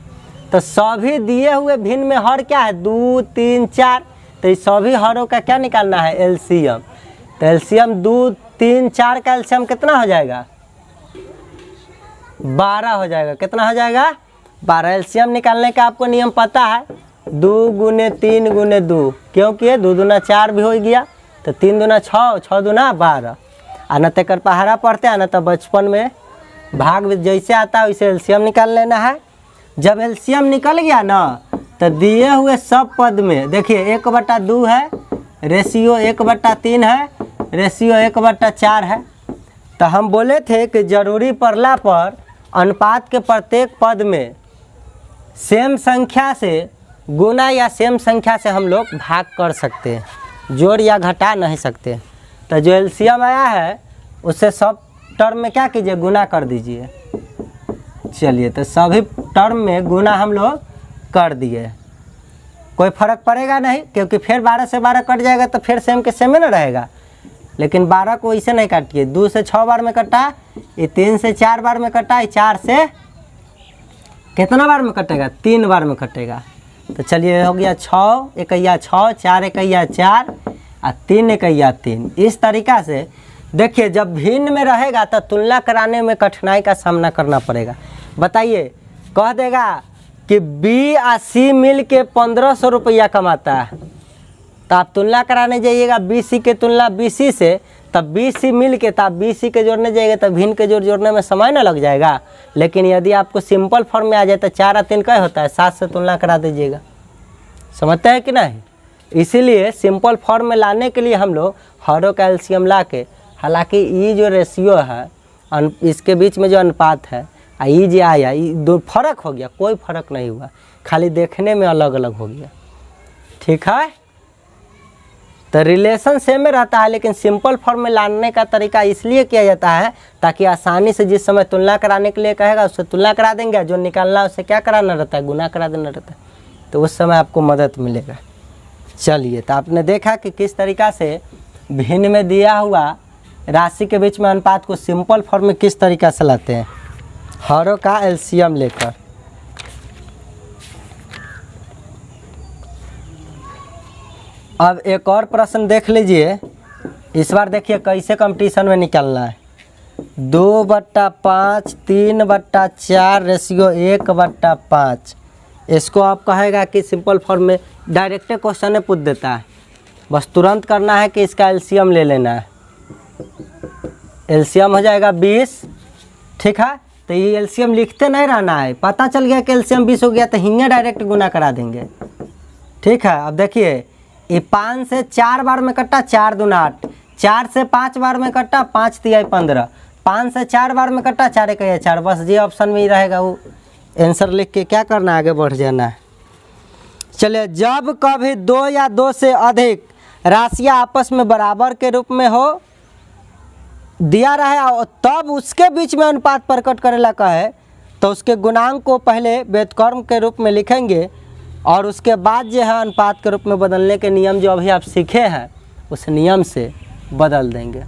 तो सभी दिए हुए भिन्न में हर क्या है? 2 3 4, तो इस सभी हरों का क्या निकालना है? एलसीएम। तो एलसीएम 2 3 4 का एलसीएम कितना हो जाएगा? 12 हो जाएगा। कितना हो जाएगा? 12। एलसीएम निकालने का आपको नियम पता है, 2 गुने 3 गुने 2, क्योंकि 2 दूना 4 भी हो गया, तो 3 दूना 6, 6 दूना 12। आ न तेकर पहाड़ा पढ़ते हैं, न तो बचपन में भाग जैसे आता है वैसे एलसीएम निकाल लेना है। जब एलसीएम निकल गया ना, तो दिए हुए सब पद में देखिए 1/2 है, रेशियो 1/3 है, रेशियो 1/4 है। तो हम बोले थे कि जरूरी पड़ला पर अनुपात के प्रत्येक पद में सेम संख्या से गुना या सेम संख्या से हम लोग भाग कर सकते हैं, जोड़ या घटा नहीं सकते। तो जो एलसीएम आया है उससे सब टर्म में क्या कीजिए, गुना कर दीजिए। चलिए तो सभी टर्म में गुना हम लोग कर दिए, कोई फर्क पड़ेगा नहीं, क्योंकि फिर 12 से 12 कट जाएगा तो फिर सेम के सेम ही ना रहेगा। लेकिन 12 को इसे नहीं काटिए, 2 से 6 बार में कटा, ये 3 से 4 बार में कटा, ये 4 से कितना बार में कटेगा, 3 बार में कटेगा। तो चलिए हो गया 6 एकैया 6, 4 एकैया 4 और 3 एकैया 3। इस तरीक़ा से देखिए जब भिन्न में रहेगा तो तुलना कराने में कठिनाई का सामना करना पड़ेगा। बताइए, कह देगा कि बी और सी मिल के 1500 रुपया कमाता है, तो आप तुलना कराने जाइएगा बी सी के तुलना बी सी से, तब बी सी मिल के तब बी सी के जोड़ने जाइएगा तो भिन्न के जोड़ने में समय ना लग जाएगा। लेकिन यदि आपको सिंपल फॉर्म में आ जाए तो 4 और 3 क्या होता है, 7 से तुलना करा दीजिएगा। समझते हैं कि नहीं? इसीलिए सिंपल फॉर्म में लाने के लिए हम लोग हरों का एलसीएम ला के, हालांकि ये जो रेशियो है इसके बीच में जो अनुपात है ये जो आया, ये दो फर्क हो गया, कोई फर्क नहीं हुआ, खाली देखने में अलग अलग हो गया। ठीक है, तो रिलेशन सेम में रहता है, लेकिन सिंपल फॉर्म में लाने का तरीका इसलिए किया जाता है ताकि आसानी से जिस समय तुलना कराने के लिए कहेगा उससे तुलना करा देंगे, जो निकालना उससे क्या कराना रहता है, गुना करा देना रहता है, तो उस समय आपको मदद मिलेगा। चलिए, तो आपने देखा कि किस तरीक़ा से भिन्न में दिया हुआ राशि के बीच में अनुपात को सिंपल फॉर्म में किस तरीक़ा से लाते हैं, हरों का एलसीएम लेकर। अब एक और प्रश्न देख लीजिए, इस बार देखिए कैसे कंपटीशन में निकलना है। 2/5 3/4 रेशियो 1/5। इसको आप कहेगा कि सिंपल फॉर्म में डायरेक्ट क्वेश्चन पूछ देता है, बस तुरंत करना है कि इसका एलसीएम ले लेना है। एलसीएम हो जाएगा 20। ठीक है, तो ये एलसीएम लिखते नहीं रहना है, पता चल गया कि एलसीएम 20 हो गया तो हिंगे डायरेक्ट गुना करा देंगे। ठीक है, अब देखिए ये 5 से 4 बार में कटा, 4 दूना 8, 4 से 5 बार में कटा, 5 तिहाई 15, 5 से 4 बार में कटा, 4 एकैया 4। बस ये ऑप्शन में ही रहेगा, वो आंसर लिख के क्या करना है, आगे बढ़ जाना है। चलिए, जब कभी 2 या 2 से अधिक राशियाँ आपस में बराबर के रूप में हो दिया रहे और तब उसके बीच में अनुपात प्रकट करेला कहे, तो उसके गुणांक को पहले व्युत्क्रम के रूप में लिखेंगे और उसके बाद जो है अनुपात के रूप में बदलने के नियम जो अभी आप सीखे हैं उस नियम से बदल देंगे।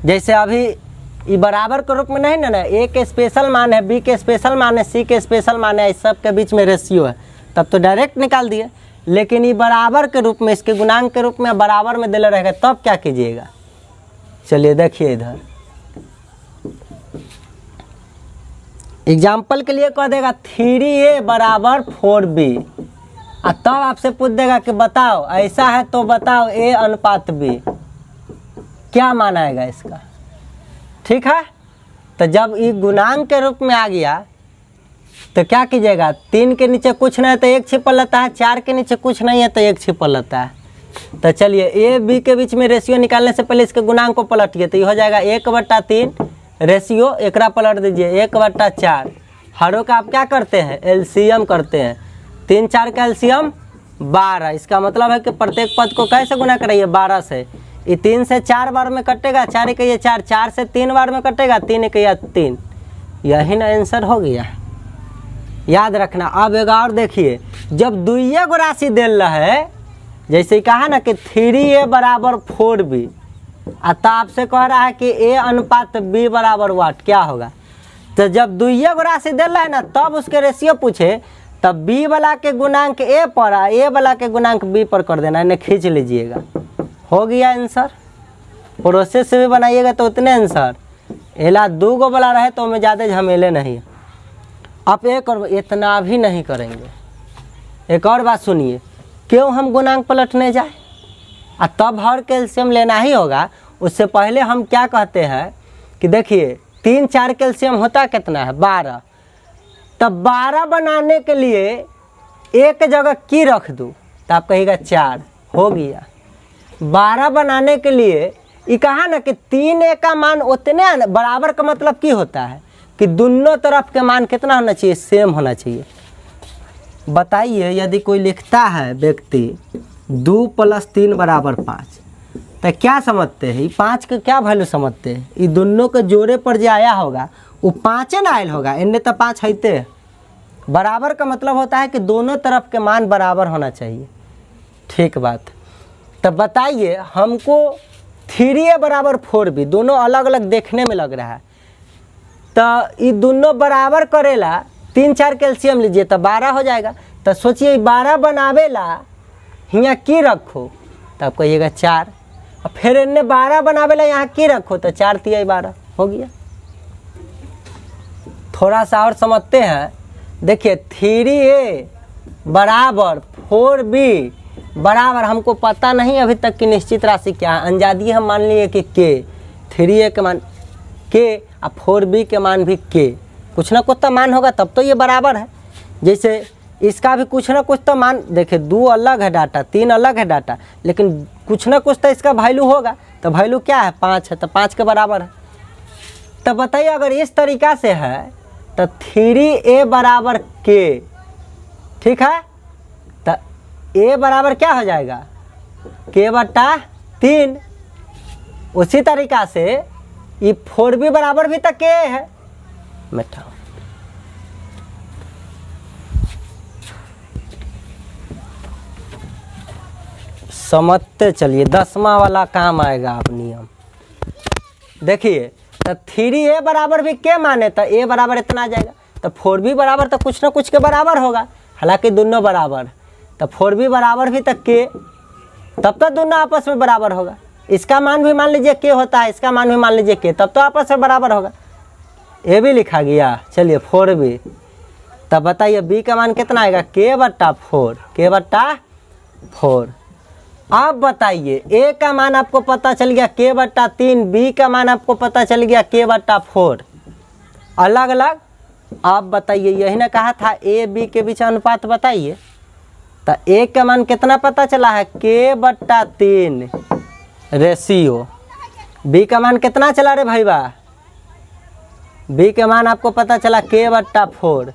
जैसे अभी ये बराबर के रूप में नहीं ना, ए के स्पेशल मान है, बी के स्पेशल मान है, सी के स्पेशल मान है, इस सब के बीच में रेशियो है, तब तो डायरेक्ट निकाल दिए। लेकिन ये बराबर के रूप में, इसके गुणांक के रूप में बराबर में दिला रहेगा, तब क्या कीजिएगा। चलिए देखिए, इधर एग्जाम्पल के लिए कह देगा 3a बराबर 4b, और तब आपसे पूछ देगा कि बताओ ऐसा है तो बताओ a अनुपात b, क्या मान आएगा इसका। ठीक है, तो जब ये गुणांक के रूप में आ गया तो क्या कीजिएगा, 3 के नीचे कुछ नहीं है तो 1 छिपल रहता है, 4 के नीचे कुछ नहीं है तो 1 छिपल रहता है। तो चलिए ए बी के बीच में रेशियो निकालने से पहले इसके गुणांक को पलटिए, तो ये हो जाएगा 1/3 रेशियो, एकरा पलट दीजिए 1/4। हरों का आप क्या करते हैं, एलसीएम करते हैं। 3 4 का एलसीएम 12, इसका मतलब है कि प्रत्येक पद को कैसे गुना कराइए, 12 से। ये 3 से 4 बार में कटेगा, 4 एकैया 4, 4 से 3 बार में कटेगा, 3 एकैया 3। यही ना आंसर हो गया, याद रखना। अब एक और देखिए, जब दुइये गो राशि दिल है, जैसे कहा ना कि 3a बराबर 4b, तो आपसे कह रहा है कि a अनुपात b बराबर वाट, क्या होगा। तो जब दुइये गो राशि दिल है ना, तब उसके रेशियो पूछे, तब b वाला के गुणांक a पर आ a वाला के गुणांक b पर कर देना, इन्हें खींच लीजिएगा, हो गया आंसर। प्रोसेस से भी बनाइएगा तो उतने आंसर। एला 2 गो वाला रहे तो हमें ज़्यादा झमेले नहीं। अब एक और, इतना भी नहीं करेंगे। एक और बात सुनिए, क्यों हम गुणांक पलटने जाए, और तब हर कैल्शियम लेना ही होगा। उससे पहले हम क्या कहते हैं कि देखिए 3 4 कैल्शियम होता कितना है, 12। तब 12 बनाने के लिए एक जगह की रख दूँ तो आप कहिएगा 4, हो गया। 12 बनाने के लिए ये कहा ना कि 3a का मान उतने बराबर का मतलब की होता है कि दोनों तरफ के मान कितना होना चाहिए, सेम होना चाहिए। बताइए, यदि कोई लिखता है व्यक्ति 2 + 3 = 5, तो क्या समझते हैं, ये 5 के क्या वैल्यू समझते हैं, ये दोनों के जोड़े पर जो आया होगा वो 5 ना आयल होगा, इनने तो 5 हैते। बराबर का मतलब होता है कि दोनों तरफ के मान बराबर होना चाहिए। ठीक बात। तो बताइए हमको 3a बराबर 4b दोनों अलग अलग देखने में लग रहा है, तो ये दोनों बराबर करेला 3 4 कैल्शियम लीजिए तो 12 हो जाएगा। तो सोचिए 12 बनावेला यहाँ की रखो तो आप कहिएगा 4, और फिर इन्हें 12 बनावेला यहाँ की रखो तो 4 3 12 हो गया। थोड़ा सा और समझते हैं। देखिए 3a बराबर 4b बराबर, हमको पता नहीं अभी तक की निश्चित राशि क्या है, अंजादी हम मान लिए कि k, 3a के मान k और 4b के मान भी k, कुछ ना कुछ तो मान होगा तब तो ये बराबर है। जैसे इसका भी कुछ ना कुछ तो मान, देखिए 2 अलग है डाटा, 3 अलग है डाटा, लेकिन कुछ ना कुछ तो इसका वैल्यू होगा। तो वैल्यू क्या है 5 है, तो 5 के बराबर है। तो बताइए अगर इस तरीक़ा से है तो 3a बराबर k, ठीक है, तो a बराबर क्या हो जाएगा k बटा 3। उसी तरीक़ा से ये 4b बराबर भी तो k है। मिठा समझते चलिए, 10वां वाला काम आएगा आप नियम। देखिए तो 3a बराबर भी k माने तो a बराबर इतना आ जाएगा, तो 4b बराबर तो कुछ ना कुछ के बराबर होगा, हालांकि दोनों बराबर, तो 4b बराबर भी तो k, तब तो दोनों आपस में बराबर होगा। इसका मान भी मान लीजिए k होता है, इसका मान भी मान लीजिए k, तब तो आपस में बराबर होगा। ये भी लिखा गया। चलिए 4b, तब बताइए b का मान कितना आएगा k बटा 4, k बटा 4। अब बताइए a का मान आपको पता चल गया k बटा 3, b का मान आपको पता चल गया k बटा 4, अलग अलग। आप बताइए यही ना कहा था a b के बीच अनुपात बताइए, तो a का मान कितना पता चला है k बटा 3 रेशियो, b का मान कितना चला रे भाई बा, b का मान आपको पता चला k बटा 4,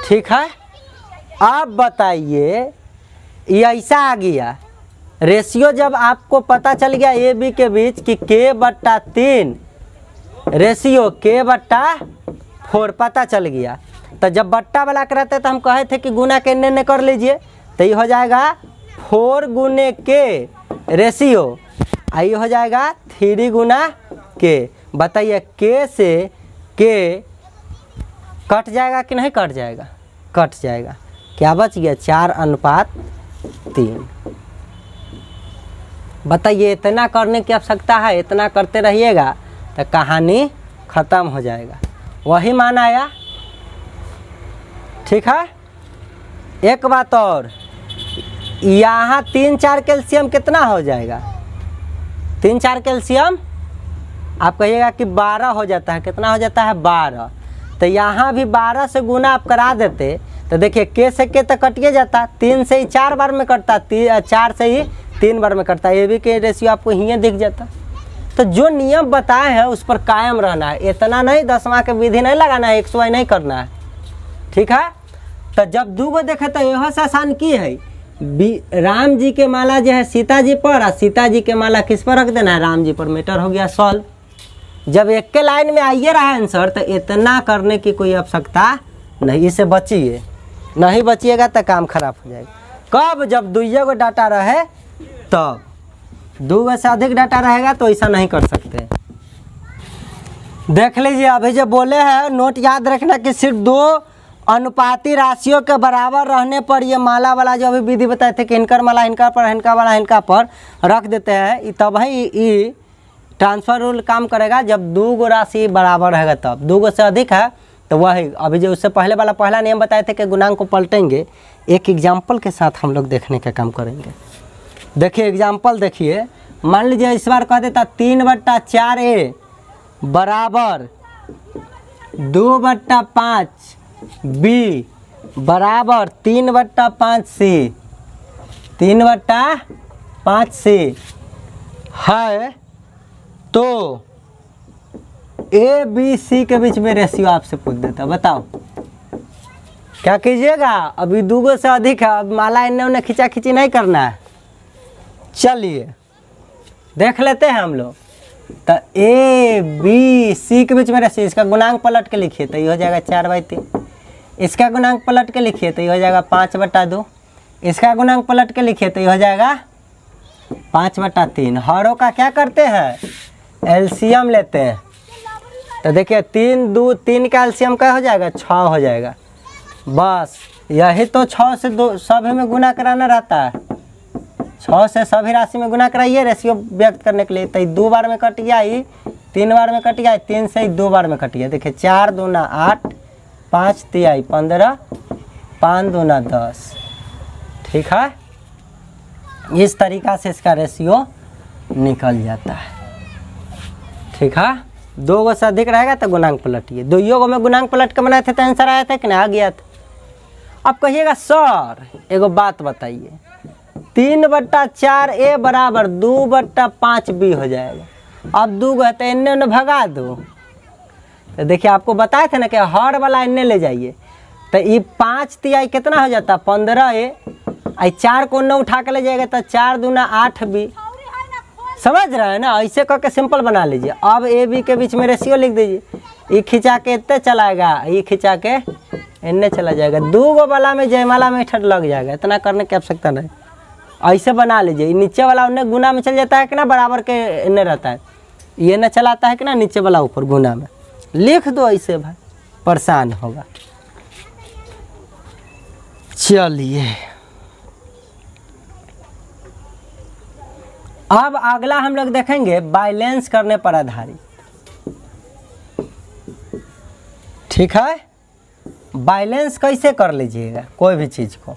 ठीक है। अब बताइए ये ऐसा आ गया रेशियो, जब आपको पता चल गया ए बी के बीच कि k बटा 3 रेशियो k बटा 4 पता चल गया, तो जब बट्टा वाला कराते तो हम कहे थे कि गुना के ने कर लीजिए, तो ये हो जाएगा 4 गुने k रेशियो, आई हो जाएगा 3 गुना k। बताइए k से k कट जाएगा कि नहीं कट जाएगा, कट जाएगा। क्या बच गया 4:3। बताइए इतना करने की आवश्यकता है, इतना करते रहिएगा तो कहानी ख़त्म हो जाएगा। वही मान आया, ठीक है। एक बात और, यहाँ 3 4 कैल्शियम कितना हो जाएगा, 3 4 कैल्शियम आप कहिएगा कि 12 हो जाता है, कितना हो जाता है 12। तो यहाँ भी 12 से गुना आप करा देते तो देखिए k से k तो कटिए जाता, 3 से ही 4 बार में कटता, 4 से ही 3 बार में कटता, ये भी के रेशियो आपको यहीं दिख जाता। तो जो नियम बताए हैं उस पर कायम रहना है, इतना नहीं 10वां के विधि नहीं लगाना है, 100 नहीं करना है, ठीक है। तो जब 2 गो देखे तो यह से आसान की है, राम जी के माला जो है सीता जी पर, और सीता जी के माला किस पर रख देना है, राम जी पर। मैटर हो गया सॉल्व। जब एक के लाइन में आइए रहा आंसर तो इतना करने की कोई आवश्यकता नहीं, इससे बचिए, नहीं बचिएगा तो काम खराब हो जाएगा। कब, जब 2 गो डाटा रहे तब, 2 गो से अधिक डाटा रहेगा तो ऐसा नहीं कर सकते। देख लीजिए अभी जो बोले हैं, नोट याद रखना कि सिर्फ 2 अनुपाती राशियों के बराबर रहने पर ये माला वाला जो अभी विधि बताए थे कि इनकर माला इनका पर, इनका वाला इनका पर रख देते हैं, तब ही ट्रांसफर रूल काम करेगा। जब 2 गो राशि बराबर रहेगा तब, 2 गो से अधिक है तो वही अभी जो उससे पहले वाला पहला नियम बताए थे कि गुणांक को पलटेंगे, एक एग्जाम्पल के साथ हम लोग देखने का काम करेंगे। देखिए एग्जाम्पल देखिए, मान लीजिए इस बार कह देता 3/4a बराबर 2/5b बराबर 3/5c, 3/5c है, तो ए बी सी के बीच में रेशियो आपसे पूछ देता, बताओ क्या कीजिएगा। अभी 2 गो से अधिक है, अब माला इन्हें उन्हें खींचा खींची नहीं करना है। चलिए देख लेते हैं हम लोग। तो ए बी सी के बीच में रेशियो, इसका गुणांक पलट के लिखिए तो ये हो जाएगा 4/3। इसका गुणांक पलट के लिखिए तो ये हो जाएगा 5/2। इसका गुणांक पलट के लिखिए तो ये हो जाएगा 5/3। हरों का क्या करते हैं, एलसीएम लेते हैं। तो देखिए 3 का एलसीएम क्या हो जाएगा, 6 हो जाएगा। बस यही तो 6 से 2 सभी में गुना कराना रहता है। 6 से सभी राशि में गुना कराइए रेशियो व्यक्त करने के लिए। तो 2 बार में कट गया, 3 बार में कट गया, 3 से 2 बार में कट गया। देखिए 4 दूना 8, 5 तिहाई 15, 5 दूना 10। ठीक है, इस तरीक़ा से इसका रेशियो निकल जाता है। ठीक है, 2 गो से अधिक रहेगा तो गुणांक पलटिए। 2 गो में गुणांक पलट के बनाए थे तो आंसर आया था कि नहीं, आ गया था। अब कहिएगा सर एगो बात बताइए, 3/4 ए बराबर 2/5 बी हो जाएगा। अब 2 गो है तो इन्ने भगा दो। तो देखिए आपको बताए थे ना कि हर वाला इन्ने ले जाइए। तो ये 5 तिहाई कितना हो जाता, 15 ए। 4 को इन्ने उठा के ले जाएगा तो 4 दूना 8 बी। समझ रहे हैं ना, ऐसे करके सिंपल बना लीजिए। अब ए बी के बीच में रेशियो लिख दीजिए। ये खिंचा के इतने चलाएगा, ये खिंचा के इन्ने चला जाएगा। 2 गो वाला में जयमाला में ठट लग जाएगा, इतना करने की आवश्यकता नहीं। ऐसे बना लीजिए। नीचे वाला उन्हें गुना में चल जाता है कि ना, बराबर के इन्ने रहता है। ये न चलाता है कि ना, नीचे वाला ऊपर गुना में। लिख दो ऐसे भाई, परेशान होगा। चलिए अब अगला हम लोग देखेंगे बैलेंस करने पर आधारित। ठीक है, बैलेंस कैसे कर लीजिएगा कोई भी चीज़ को।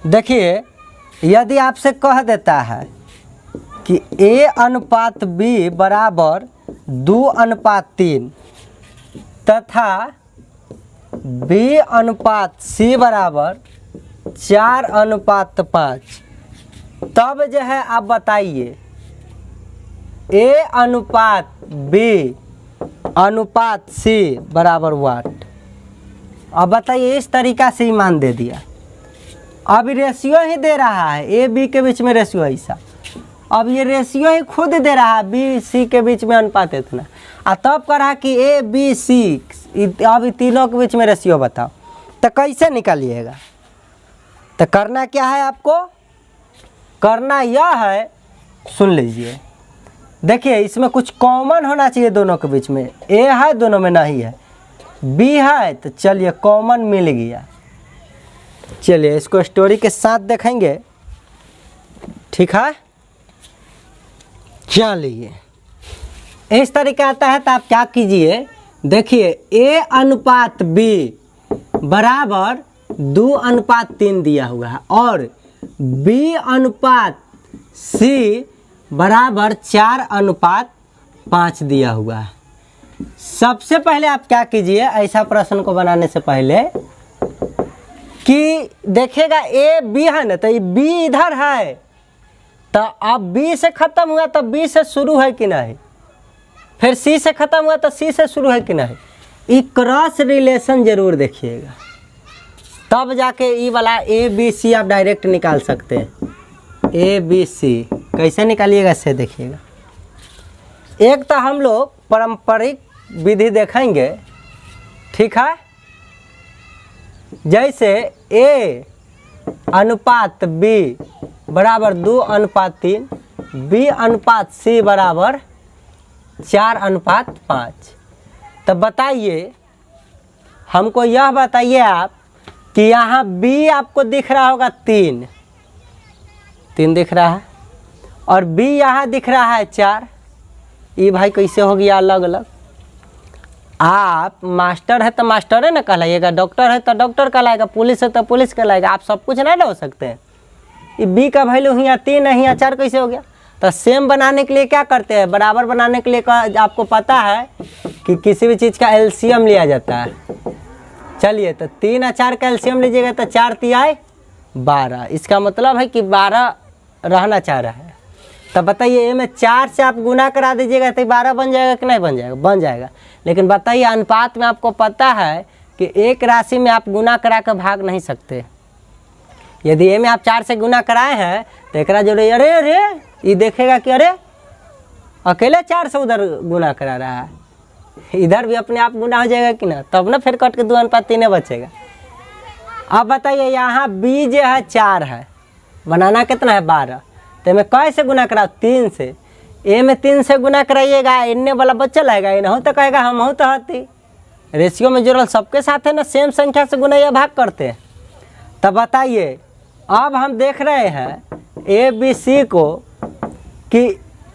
देखिए यदि आपसे कह देता है कि A/B बराबर 2/3 तथा B/C बराबर 4/5, तब जो है आप बताइए A/B/C बराबर वाट। अब बताइए, इस तरीक़ा से ही मान दे दिया। अब रेशियो ही दे रहा है, ए बी के बीच में रेशियो ऐसा। अब ये रेशियो ही खुद दे रहा है, बी सी के बीच में अनुपात इतना। तब करा कि ए बी सी, अब तीनों के बीच में रेशियो बताओ। तो कैसे निकालिएगा, तो करना क्या है आपको, करना यह है, सुन लीजिए। देखिए इसमें कुछ कॉमन होना चाहिए दोनों के बीच में। ए है, दोनों में नहीं है। बी है, तो चलिए कॉमन मिल गया। चलिए इसको स्टोरी के साथ देखेंगे। ठीक है, चलिए इस तरीका आता है तो आप क्या कीजिए, देखिए A/B बराबर 2/3 दिया हुआ है और B/C बराबर 4/5 दिया हुआ है। सबसे पहले आप क्या कीजिए, ऐसा प्रश्न को बनाने से पहले कि देखेगा ए बी है ना, तो ये बी इधर है, तो अब बी से ख़त्म हुआ तो बी से शुरू है कि नहीं, फिर सी से ख़त्म हुआ तो सी से शुरू है कि नहीं। ये क्रॉस रिलेशन जरूर देखिएगा, तब जाके ये वाला ए बी सी आप डायरेक्ट निकाल सकते हैं। ए बी सी कैसे निकालिएगा इससे देखिएगा। एक तो हम लोग पारंपरिक विधि देखेंगे। ठीक है, जैसे A/B बराबर 2/3, B/C बराबर 4/5। तो बताइए, हमको यह बताइए आप कि यहाँ B आपको दिख रहा होगा 3 दिख रहा है और B यहाँ दिख रहा है 4। ये भाई कैसे हो गया अलग अलग। आप मास्टर है तो मास्टर है ना कहलाइएगा, डॉक्टर है तो डॉक्टर कहलाएगा, पुलिस है तो पुलिस कहलाएगा। आप सब कुछ नहीं ना हो सकते हैं। ये बी का वैल्यू यहाँ 3 है, यहाँ 4 कैसे हो गया। तो सेम बनाने के लिए क्या करते हैं, बराबर बनाने के लिए आपको पता है कि किसी भी चीज़ का एलसीएम लिया जाता है। चलिए तो 3 और 4 का एलसीएम लीजिएगा तो 4 तिहाई 12। इसका मतलब है कि 12 रहना चाह रहा है। तो बताइए, में 4 से आप गुना करा दीजिएगा तो 12 बन जाएगा कि नहीं बन जाएगा, बन जाएगा। लेकिन बताइए अनुपात में आपको पता है कि एक राशि में आप गुना करा कर भाग नहीं सकते। यदि ए में आप 4 से गुना कराए हैं तो एक जो रही अरे अरे ये देखेगा कि अरे अकेले 400 उधर गुना करा रहा है, इधर भी अपने आप गुना हो जाएगा कि ना, तब ना फिर कट के 2:3 बचेगा। अब बताइए यहाँ b जो है 4 है, बनाना कितना है 12, तो मैं कैसे गुना कराऊँ 3 से, ए में 3 से गुना कराइएगा, इन्ने वाला बच्चा रहेगा, ये नहीं तो कहेगा हम हूँ तो हती। रेशियो में जुड़ल सबके साथ है ना, सेम संख्या से गुना या भाग करते हैं। तब बताइए अब हम देख रहे हैं ए बी सी को कि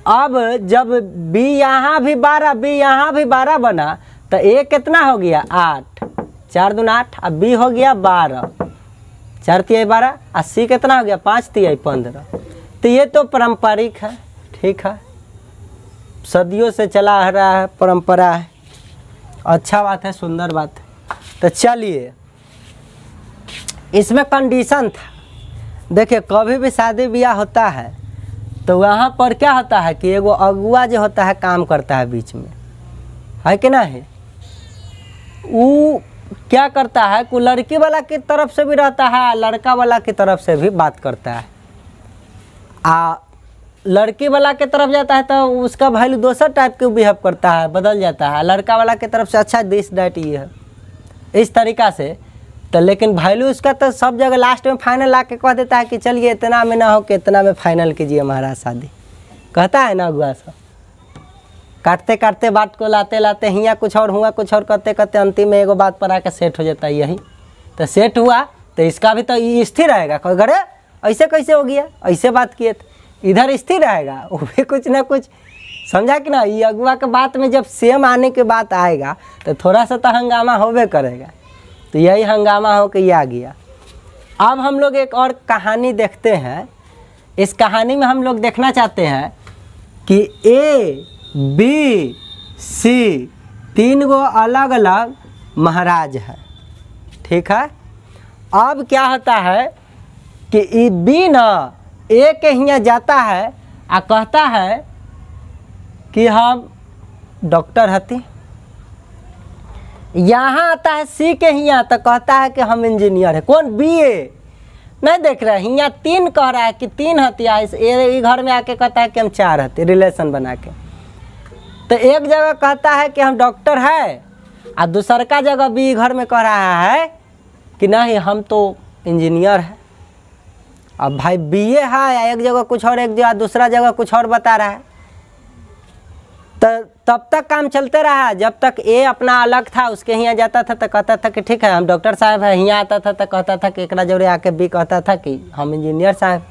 अब जब b यहाँ भी 12 b यहाँ भी 12 बना तो a कितना हो गया 8, 4 दूना 8, अब b हो गया 12, 4 तिहाई 12, और c कितना हो गया 5 तिहाई 15। तो ये तो पारंपरिक है, ठीक है, सदियों से चला आ रहा है, परंपरा है, अच्छा बात है, सुंदर बात है। तो चलिए इसमें कंडीशन था, देखिए कभी भी शादी ब्याह होता है तो वहाँ पर क्या होता है कि एगो अगुआ जो होता है काम करता है बीच में, है कि ना है, वो क्या करता है कि लड़की वाला की तरफ से भी रहता है, लड़का वाला की तरफ से भी बात करता है। लड़की वाला के तरफ जाता है तो उसका वैल्यू दूसरा टाइप के बिहेव करता है, बदल जाता है, लड़का वाला की तरफ से अच्छा दिस डैट ये है, इस तरीक़ा से। तो लेकिन वैल्यू उसका तो सब जगह लास्ट में फाइनल ला के कह देता है कि चलिए इतना में ना हो कि इतना में फाइनल कीजिए महाराज शादी, कहता है ना अगुआ सब। काटते काटते बात को लाते लाते हियाँ कुछ और हुआ, कुछ और करते करते अंतिम में एगो बात पर आके सेट हो जाता है। यही तो सेट हुआ तो इसका भी तो स्थिर रहेगा, कोई घरे ऐसे कैसे हो गया, ऐसे बात किए तो इधर स्थिर रहेगा, वो भी कुछ ना कुछ, समझा कि ना। ये अगुआ के बात में जब सेम आने के बात आएगा तो थोड़ा सा तो हंगामा होबे करेगा, तो यही हंगामा हो के ये आ गया। अब हम लोग एक और कहानी देखते हैं। इस कहानी में हम लोग देखना चाहते हैं कि ए बी सी 3 गो अलग अलग महाराज है, ठीक है। अब क्या होता है कि ई बी ना ए के यहाँ जाता है आ कहता है कि हम डॉक्टर हती, यहाँ आता है सी के यहाँ तो कहता है कि हम इंजीनियर है। कौन बीए नहीं देख रहा है, यहाँ 3 कह रहा है कि 3 हतिया, इस घर में आके कहता है कि हम 4 हती, रिलेशन बना के। तो एक जगह कहता है कि हम डॉक्टर है और दूसर का जगह बी घर में कह रहा है कि नहीं हम तो इंजीनियर है। अब भाई बीए है, एक जगह कुछ और, एक जगह दूसरा जगह कुछ और बता रहा है। तो तब तक काम चलते रहा जब तक ए अपना अलग था, उसके यहाँ जाता था तो कहता था कि ठीक है हम डॉक्टर साहब है, यहाँ आता था तो कहता था कि एकरा जोड़े आके बी कहता था कि हम इंजीनियर साहब।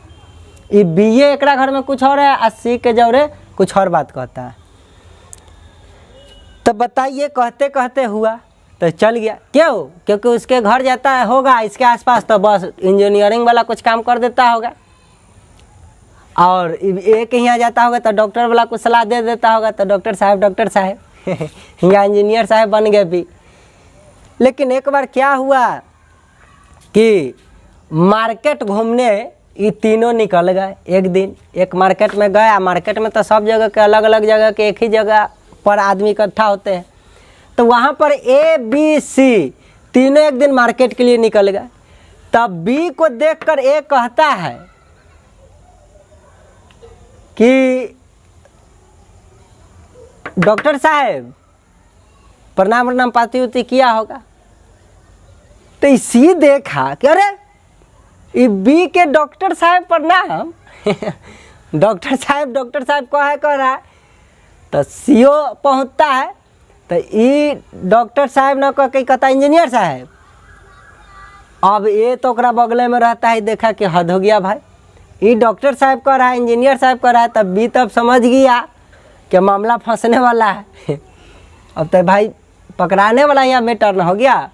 ये बीए एकरा घर में कुछ और है और सी के जोड़े कुछ और बात कहता है। तो बताइए कहते कहते हुआ तो चल गया, क्यों? क्योंकि उसके घर जाता है होगा इसके आसपास तो बस इंजीनियरिंग वाला कुछ काम कर देता होगा, और एक यहाँ जाता होगा तो डॉक्टर वाला कुछ सलाह दे देता होगा तो डॉक्टर साहब यहाँ इंजीनियर साहब बन गए भी। लेकिन एक बार क्या हुआ कि मार्केट घूमने ये तीनों निकल गए। एक दिन एक मार्केट में गया, मार्केट में तो सब जगह के अलग अलग जगह के एक ही जगह पर आदमी इकट्ठा होते हैं, तो वहाँ पर ए बी सी तीनों एक दिन मार्केट के लिए निकल गए। तब बी को देखकर ए कहता है कि डॉक्टर साहब प्रणाम प्रणाम, पाती उती किया होगा। तो इसी देखा कि अरे ये बी के डॉक्टर साहब प्रणाम डॉक्टर साहब कह रहा है। तो सीओ पहुंचता है तो ये डॉक्टर साहब न कह के कहता इंजीनियर साहब। अब ये तो ओकरा बगले में रहता है, देखा कि हद हो गया भाई, ये डॉक्टर साहब कह रहा है इंजीनियर साहब कह रहा है। तब बी तब समझ गया कि मामला फंसने वाला है अब तो भाई पकड़ाने वाला यहाँ मैटर न हो गया।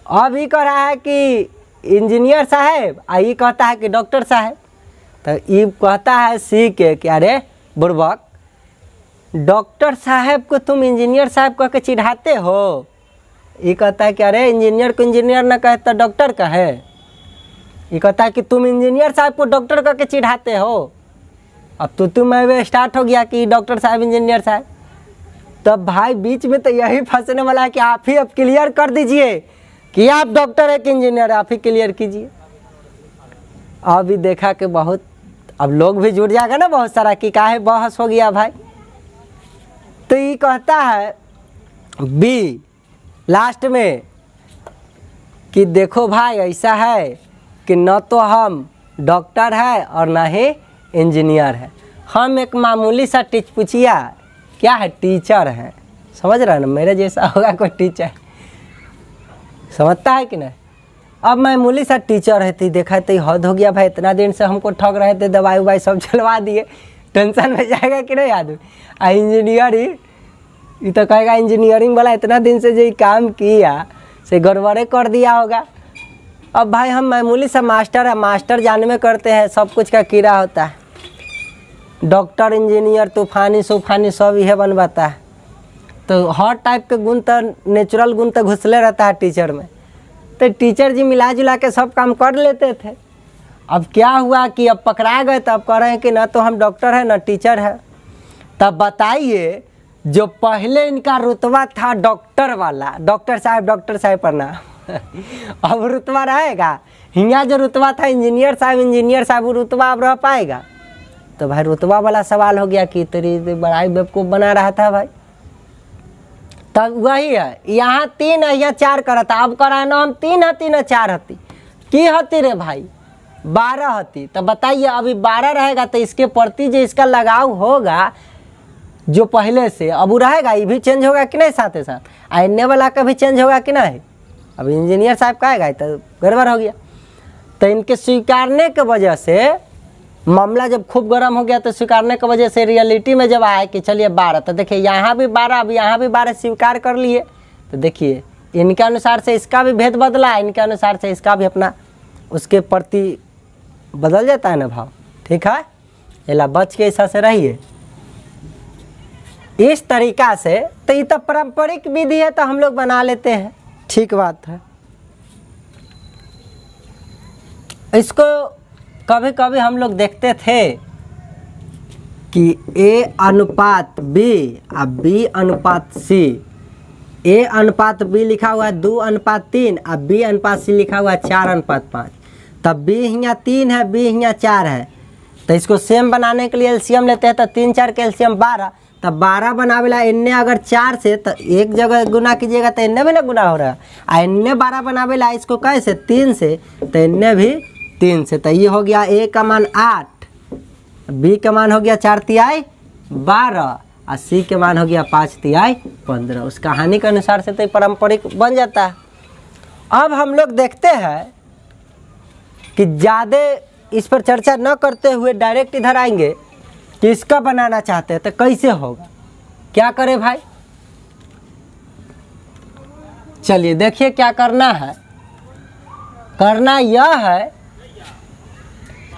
अब ये कह रहा है कि इंजीनियर साहब, ये कहता है कि डॉक्टर साहब। तो ये कहता है सी के कि अरे बुड़बक, डॉक्टर साहब को तुम इंजीनियर साहब कह के चिढ़ाते हो। ये कहता है कि अरे इंजीनियर को इंजीनियर ना कहे तो डॉक्टर कहे। ये कहता है कि तुम इंजीनियर साहब को डॉक्टर कह के चिढ़ाते हो। अब तो मैं स्टार्ट हो गया कि डॉक्टर साहब इंजीनियर साहब। तब भाई बीच में तो यही फंसने वाला है कि आप ही अब क्लियर कर दीजिए कि आप डॉक्टर है कि इंजीनियर, आप ही क्लियर कीजिए। अभी देखा कि बहुत अब लोग भी जुड़ जाएगा ना बहुत सारा कि काहे बहस हो गया भाई। तो ये कहता है बी लास्ट में कि देखो भाई ऐसा है कि न तो हम डॉक्टर है और न ही इंजीनियर है, हम एक मामूली सा टिचपुचिया क्या है टीचर है। समझ रहा है ना, मेरे जैसा होगा कोई टीचर, समझता है कि नहीं। अब मामूली सा टीचर है तो देखा तो हद हो गया भाई, इतना दिन से हमको ठग रहे थे, दवाई उवाई सब चलवा दिए, टेंशन में जाएगा कि नहीं आदमी। आ इंजीनियर ही ये तो कहेगा इंजीनियरिंग वाला इतना दिन से जो काम किया से गड़बड़े कर दिया होगा। अब भाई हम मामूली सा मास्टर है, मास्टर जाने में करते हैं, सब कुछ का कीड़ा होता है। डॉक्टर इंजीनियर तूफानी सूफानी सब यह बनवाता है। तो हर टाइप के गुण तो नेचुरल गुण तो घुसले रहता है टीचर में। तो टीचर जी मिला जुला के सब काम कर लेते थे। अब क्या हुआ कि अब पकड़ा गए, तो अब कह रहे हैं कि ना तो हम डॉक्टर है ना टीचर है। तब बताइए जो पहले इनका रुतबा था डॉक्टर वाला, डॉक्टर साहब प्रणाम अब रुतबा रहेगा? यहाँ जो रुतबा था इंजीनियर साहब रुतबा अब रह पाएगा? तो भाई रुतबा वाला सवाल हो गया कि तेरी बड़ाई बेवकूफ़ बना रहा था भाई। तब वही है, यहाँ 3 है यहाँ 4 करता, अब करा ना हम 3 हती ना 4 हती की हती रे भाई 12 हती। तो बताइए अभी 12 रहेगा तो इसके प्रति जो इसका लगाव होगा जो पहले से अब वो रहेगा, ये भी चेंज होगा कि नहीं साथ ही साथ, आने वाला का भी चेंज होगा कि नहीं। अब इंजीनियर साहब का आएगा तो गड़बड़ हो गया। तो इनके स्वीकारने के वजह से मामला जब खूब गर्म हो गया, तो स्वीकारने की वजह से रियलिटी में जब आए कि चलिए 12, तो देखिए यहाँ भी 12 अब यहाँ भी 12 स्वीकार कर लिए। तो देखिए इनके अनुसार से इसका भी भेद बदला, इनके अनुसार से इसका भी अपना उसके प्रति बदल जाता है ना भाव। ठीक है, एला बच के ऐसा से रहिए इस तरीका से। तो ये तो पारंपरिक विधि है तो हम लोग बना लेते हैं, ठीक बात है। इसको कभी कभी हम लोग देखते थे कि A अनुपात B और B अनुपात C, A अनुपात B लिखा हुआ है 2 अनुपात 3 और B अनुपात C लिखा हुआ है 4 अनुपात 5। तब B यहाँ 3 है, B यहाँ 4 है। तो इसको सेम बनाने के लिए एलसीएम लेते हैं, तो 3 4 के एलसीएम 12। तब 12 बनावेला इन्ने अगर 4 से तो एक जगह गुना कीजिएगा तो इन्ने भी ना गुना हो रहा है। आ इन्ने 12 बनावेला इसको कैसे 3 से, तो इन्ने भी 3 से। तो ये हो गया A का मान 8, B का मान हो गया 4 तिहाई 12 और C के मान हो गया 5 तिहाई 15। उस कहानी के अनुसार से तो पारंपरिक बन जाता है। अब हम लोग देखते हैं कि ज़्यादा इस पर चर्चा न करते हुए डायरेक्ट इधर आएंगे कि इसका बनाना चाहते हैं तो कैसे होगा, क्या करें भाई। चलिए देखिए क्या करना है। करना यह है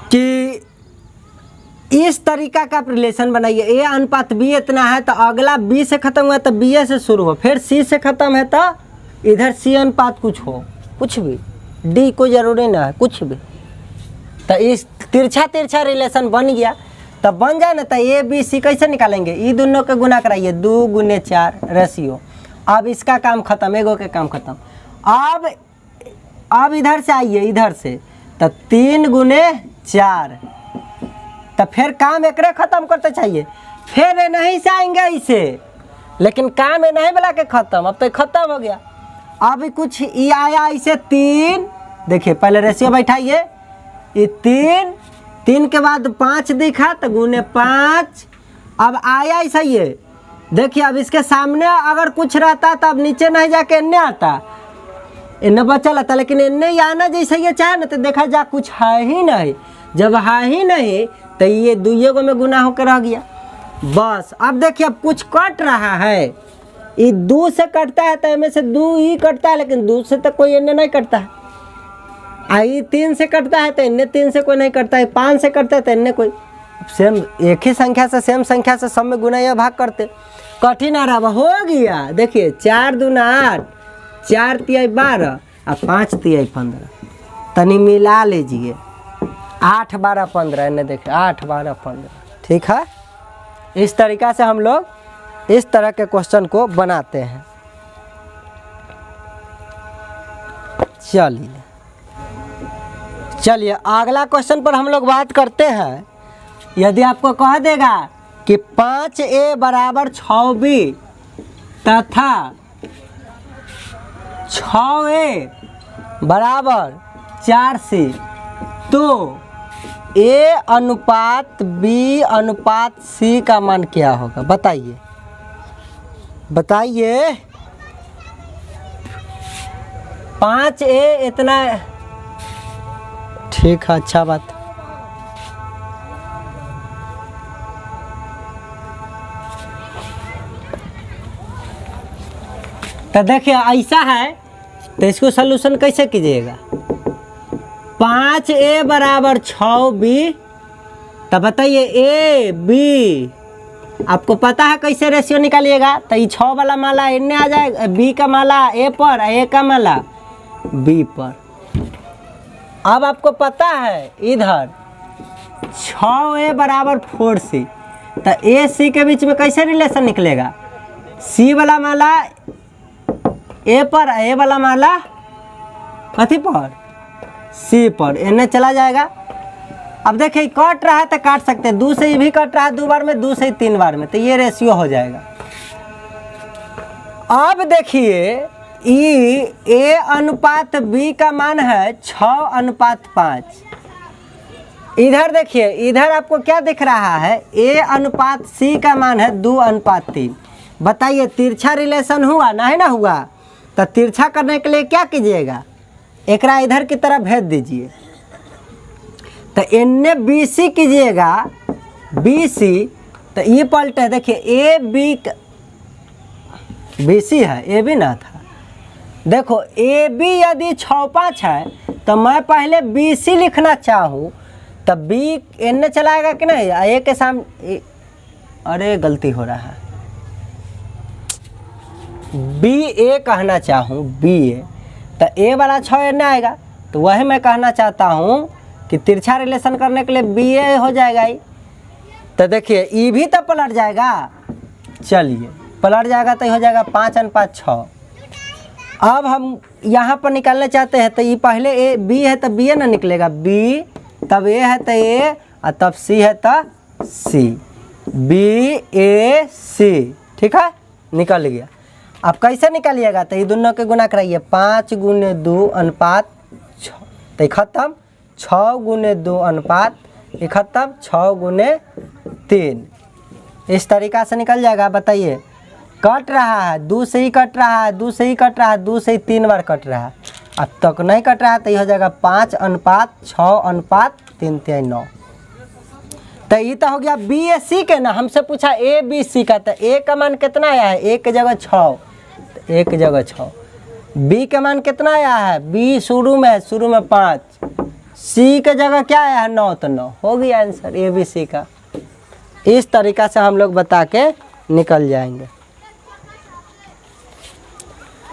कि इस तरीका का रिलेशन बनाइए। A अनुपात B इतना है तो अगला B से ख़त्म हुआ तो B से शुरू हो, फिर C से ख़त्म है तो इधर C अनुपात कुछ हो, कुछ भी D कोई ज़रूरी ना है, कुछ भी। तो इस तिरछा रिलेशन बन गया। तब बन जाए ना तो A B C कैसे निकालेंगे, ये दोनों के गुना कराइए 2 गुने 4 रेशियो। अब इसका काम खत्म, एगो के काम खत्म। अब इधर से आइए, इधर से तो 3 गुने 4, तो फिर काम एकरे खत्म करते चाहिए। फिर नहीं से आएंगे इसे, लेकिन काम है नहीं बोला के खत्म। अब तो खत्म हो गया। अब कुछ ये आया इसे 3, देखिए पहले रेशियो बैठाइए, ये 3 के बाद 5 दिखा तो गुने 5। अब आया ऐसा ये देखिए, अब इसके सामने अगर कुछ रहता तो अब नीचे नहीं जाके इन्ने आता, इन्ने बचल आता, लेकिन इन्ने ही आना जैसे ये चाहे ना तो देखा जा कुछ है ही नहीं। जब है ही नहीं तो ये 2 में गुना होकर रह गया बस। अब देखिए अब कुछ कट रहा है, ये 2 से कटता है तो इनमें से 2 ही कटता है, लेकिन 2 से तो कोई इन्ने नहीं कटता है। आई 3 से कटता है तो इन्ने 3 से कोई नहीं कटता है, 5 से कटता है तो इन्ने कोई। सेम एक ही संख्या से सेम संख्या से सब में गुना या भाग करते, कठिन आ रहा हो गया। देखिए 4 दूना 8, 4 तिहाई 12 और 5 तिहाई 15। तनी मिला लीजिए 8 12 15, इन्हें देखिए 8 12 15। ठीक है, इस तरीक़ा से हम लोग इस तरह के क्वेश्चन को बनाते हैं। चलिए अगला क्वेश्चन पर हम लोग बात करते हैं यदि आपको कह देगा कि 5A बराबर 6B तथा 6A बराबर 4C, तो A अनुपात B अनुपात C का मान क्या होगा? बताइए बताइए। 5A इतना ठीक है, अच्छा बात। तो देखिए ऐसा है, तो इसको सलूशन कैसे कीजिएगा? 5A बराबर 6B, तो बताइए A B, आपको पता है कैसे रेशियो निकालिएगा? तो ये 6 वाला माला इनने आ जाएगा, B का माला A पर, A का माला B पर। अब आपको पता है इधर 6A बराबर 4C, तो A C के बीच में कैसे रिलेशन निकलेगा? C वाला माला A पर, A वाला माला कथी पर? C पर, इन्हें चला जाएगा। अब देखिए कट रहा है तो काट सकते हैं, 2 से भी कट रहा है 2 बार में, 2 से 3 बार में, तो ये रेशियो हो जाएगा। अब देखिए A अनुपात B का मान है 6:5। इधर देखिए, इधर आपको क्या दिख रहा है? A अनुपात C का मान है 2:3। बताइए तिरछा रिलेशन हुआ नहीं ना हुआ? तो तिरछा करने के लिए क्या कीजिएगा? एकरा इधर की तरफ भेज दीजिए, तो इन्ने BC कीजिएगा, BC, तो ये पलटे। देखिए AB BC है, AB ना था। देखो AB यदि 6-5 है तो मैं पहले BC लिखना चाहूँ, तो B इन्ने चलाएगा कि नहीं? A के सामने, अरे गलती हो रहा है, BA कहना चाहूँ, BA, तो A वाला 6 इन्ने आएगा। तो वही मैं कहना चाहता हूँ कि तिरछा रिलेशन करने के लिए BA हो जाएगा ही। तो देखिए E भी तो पलट जाएगा, चलिए पलट जाएगा तो हो जाएगा 5:6। अब हम यहाँ पर निकालना चाहते हैं, तो ये पहले A B है तो BA ना निकलेगा, B, तब A है तो A, और तब C है तो C, BAC, ठीक है, निकल गया। अब कैसे निकालिएगा? तो ये दोनों के गुना कराइए, 5 × 2:6, तो खत्म। 6 × 2 खत्म, 6 × 3, इस तरीक़ा से निकल जाएगा। बताइए कट रहा है, 2 से ही कट रहा है, 2 से ही कट रहा है, 2 से ही 3 बार कट रहा है। अब तक नहीं कट रहा है तो ये हो जाएगा 5:6:3 9। तो ये तो हो गया BAC के ना। हमसे पूछा ABC का, तो A का मान कितना आया है? 1 की जगह 6, 1 की जगह 6। B का मान कितना आया है? B शुरू में 5, C के जगह क्या आया है? 9, तो 9 हो गया आंसर ABC का। इस तरीक़ा से हम लोग बता के निकल जाएंगे।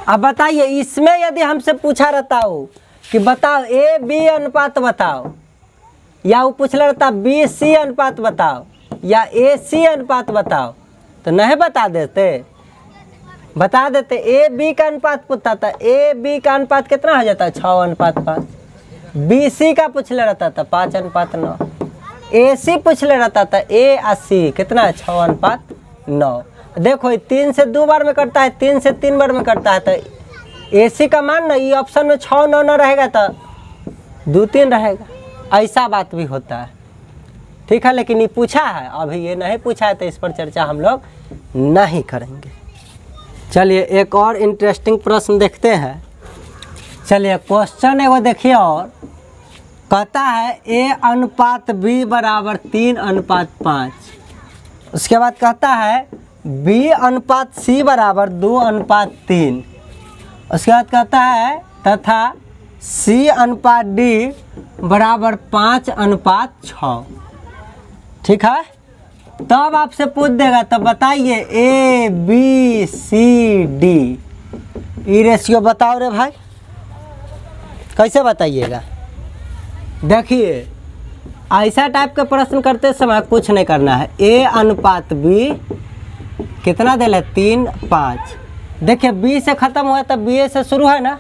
अब बताइए इसमें यदि हमसे पूछा रहता हो कि बताओ AB अनुपात बताओ, या वो पूछ रहता BC अनुपात बताओ, या AC अनुपात बताओ, तो नहीं बता देते? बता देते। AB का अनुपात पूछता था, AB का अनुपात कितना हो जाता है? 6:5। BC का पूछ रहता था 5:9। AC पूछ रहता था A और C कितना है? 6:9। देखो 3 से 2 बार में कटता है, 3 से 3 बार में कटता है, तो AC का मान ना ये ऑप्शन में 6 9 9 रहेगा तो 2 3 रहेगा। ऐसा बात भी होता है, ठीक है। लेकिन ये पूछा है, अभी ये नहीं पूछा है तो इस पर चर्चा हम लोग नहीं करेंगे। चलिए एक और इंटरेस्टिंग प्रश्न देखते हैं। चलिए क्वेश्चन एगो देखिए, और कहता है A अनुपात B बराबर 3:5। उसके बाद कहता है B अनुपात C बराबर 2:3। उसके बाद कहता है तथा C अनुपात D बराबर 5:6। ठीक है, तब आपसे पूछ देगा, तब बताइए A B C D ये रेशियो बताओ रे भाई, कैसे बताइएगा। देखिए ऐसा टाइप का प्रश्न करते समय कुछ नहीं करना है। A अनुपात B कितना दिल है? 3 5। देखिए B से ख़त्म हुआ तब B से शुरू है ना,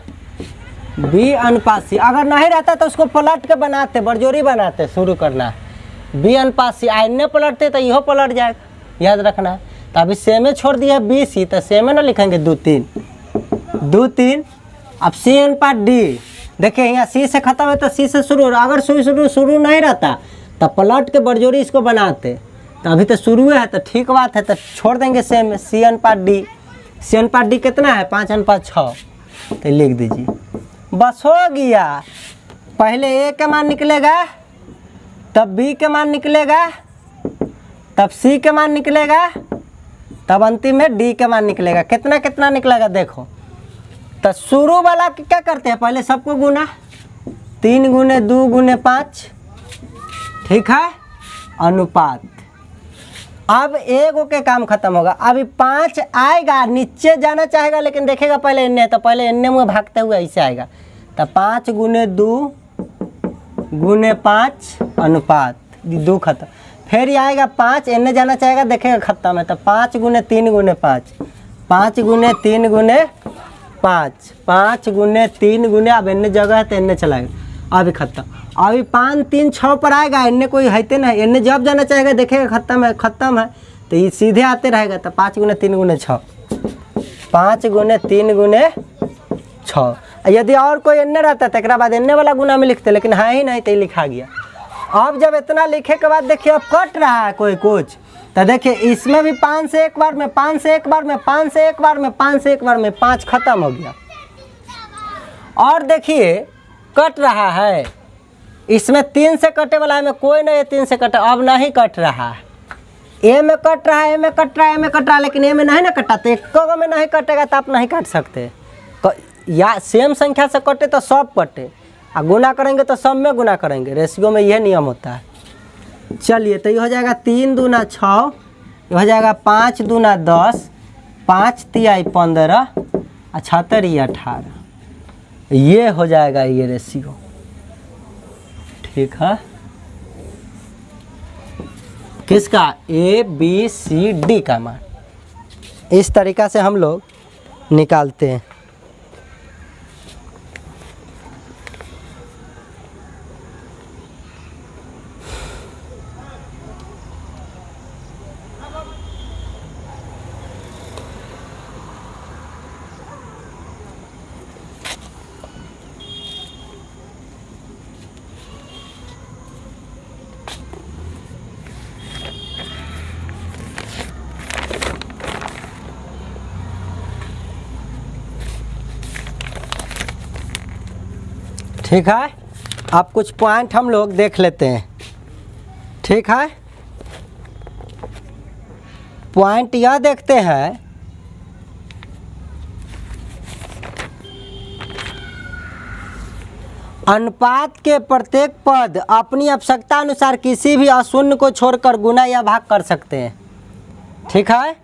B अनुपात C। अगर नहीं रहता तो उसको पलट के बनाते, बरजोरी बनाते, शुरू करना है। बी अनुपात सी, एन्ने पलटते तो इहो पलट जाएगा, याद रखना है। तो अभी सेमे छोड़ दिया बी सी, तो सेमे ना लिखेंगे 2 3 2 3। अब सी अनुपात डी, देखिए यहाँ सी से खत्म है तो सी से शुरू, अगर शुरू नहीं रहता तो पलट के बरजोरी इसको बनाते, तो अभी तो शुरू है तो ठीक बात है, तो छोड़ देंगे सेम सी अनुपात डी। सी अनुपात डी कितना है 5 अनुपात 6, तो लिख दीजिए, बस हो गया। पहले ए का मान निकलेगा, तब बी के मान निकलेगा, तब सी के मान निकलेगा, तब अंतिम में डी के मान निकलेगा। कितना कितना निकलेगा देखो, तो शुरू वाला क्या करते हैं, पहले सबको गुना, 3 गुने 2 गुने 5, ठीक है, अनुपात। अब एगो के काम खत्म होगा। अभी 5 आएगा, नीचे जाना चाहेगा लेकिन देखेगा पहले एन्ने, तो पहले एन्ने में भागते हुए ऐसे आएगा, तो 5 गुने 2 गुने 5 अनुपात 2 खत्म। फिर ये आएगा 5, एन्ने जाना चाहेगा, देखेगा खत्म है, तो 5 गुने 3 गुने 5, 5 गुने 3 गुने 5, 5 गुने 3 गुने, अब एन्ने जगह है तो एन्ने चलाएगा, अभी खत्म। अभी 5 3 6 पर आएगा, एन्ने कोई है नहीं, एन्ने जब जाना चाहेगा देखेगा खत्म है, तो ये सीधे आते रहेगा, तो 5 गुने 3 गुने 6, 5 गुने 3 गुने 6। यदि और कोई एन्ने रहता तो एक बाद एन्ने वाला गुना में लिखते, लेकिन है ही नहीं तो लिखा गया। अब जब इतना लिखे के बाद देखिए अब कट रहा है कोई कुछ, तो देखिए इसमें भी 5 से एक बार में, 5 से एक बार में, 5 से एक बार में, 5 से एक बार में, 5 खत्म हो गया। और देखिए कट रहा है, इसमें 3 से कटे वाला है, में कोई नहीं 3 से कटे, अब नहीं कट रहा है। ए में कट रहा है, ए में कट रहा है, ए में कट रहा है, लेकिन ए में नहीं ना कटा, तो एक में नहीं कटेगा तो आप नहीं काट सकते। या सेम संख्या से कटे तो सब कटे, और गुना करेंगे तो सब में गुना करेंगे, रेशियो में यह नियम होता है। चलिए, तो ये हो जाएगा 3 दूना 6, ये हो जाएगा 5 दूना 10, 5 तिहाई 15, 76 18, ये हो जाएगा ये रेशियो, ठीक है। किसका, ए बी सी डी का मान इस तरीक़ा से हम लोग निकालते हैं। ठीक है, अब कुछ पॉइंट हम लोग देख लेते हैं, ठीक है। पॉइंट यह देखते हैं, अनुपात के प्रत्येक पद अपनी आवश्यकता अनुसार किसी भी अशून्य को छोड़कर गुना या भाग कर सकते हैं, ठीक है।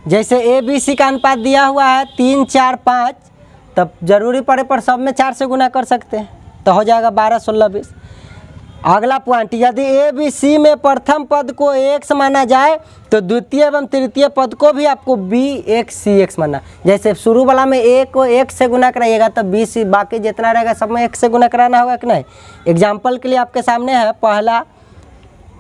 जैसे ए बी सी का अनुपात दिया हुआ है 3 4 5, तब जरूरी पड़े पर सब में 4 से गुना कर सकते हैं, तो हो जाएगा 12 16 20। अगला पॉइंट, यदि ए बी सी में प्रथम पद को x माना जाए तो द्वितीय एवं तृतीय पद को भी आपको बी एक्स सी एक्स माना। जैसे शुरू वाला में ए को x से गुना कराइएगा तो बी सी, बाकी जितना रहेगा सब में x से गुना कराना होगा कि नहीं। एग्जाम्पल के लिए आपके सामने है, पहला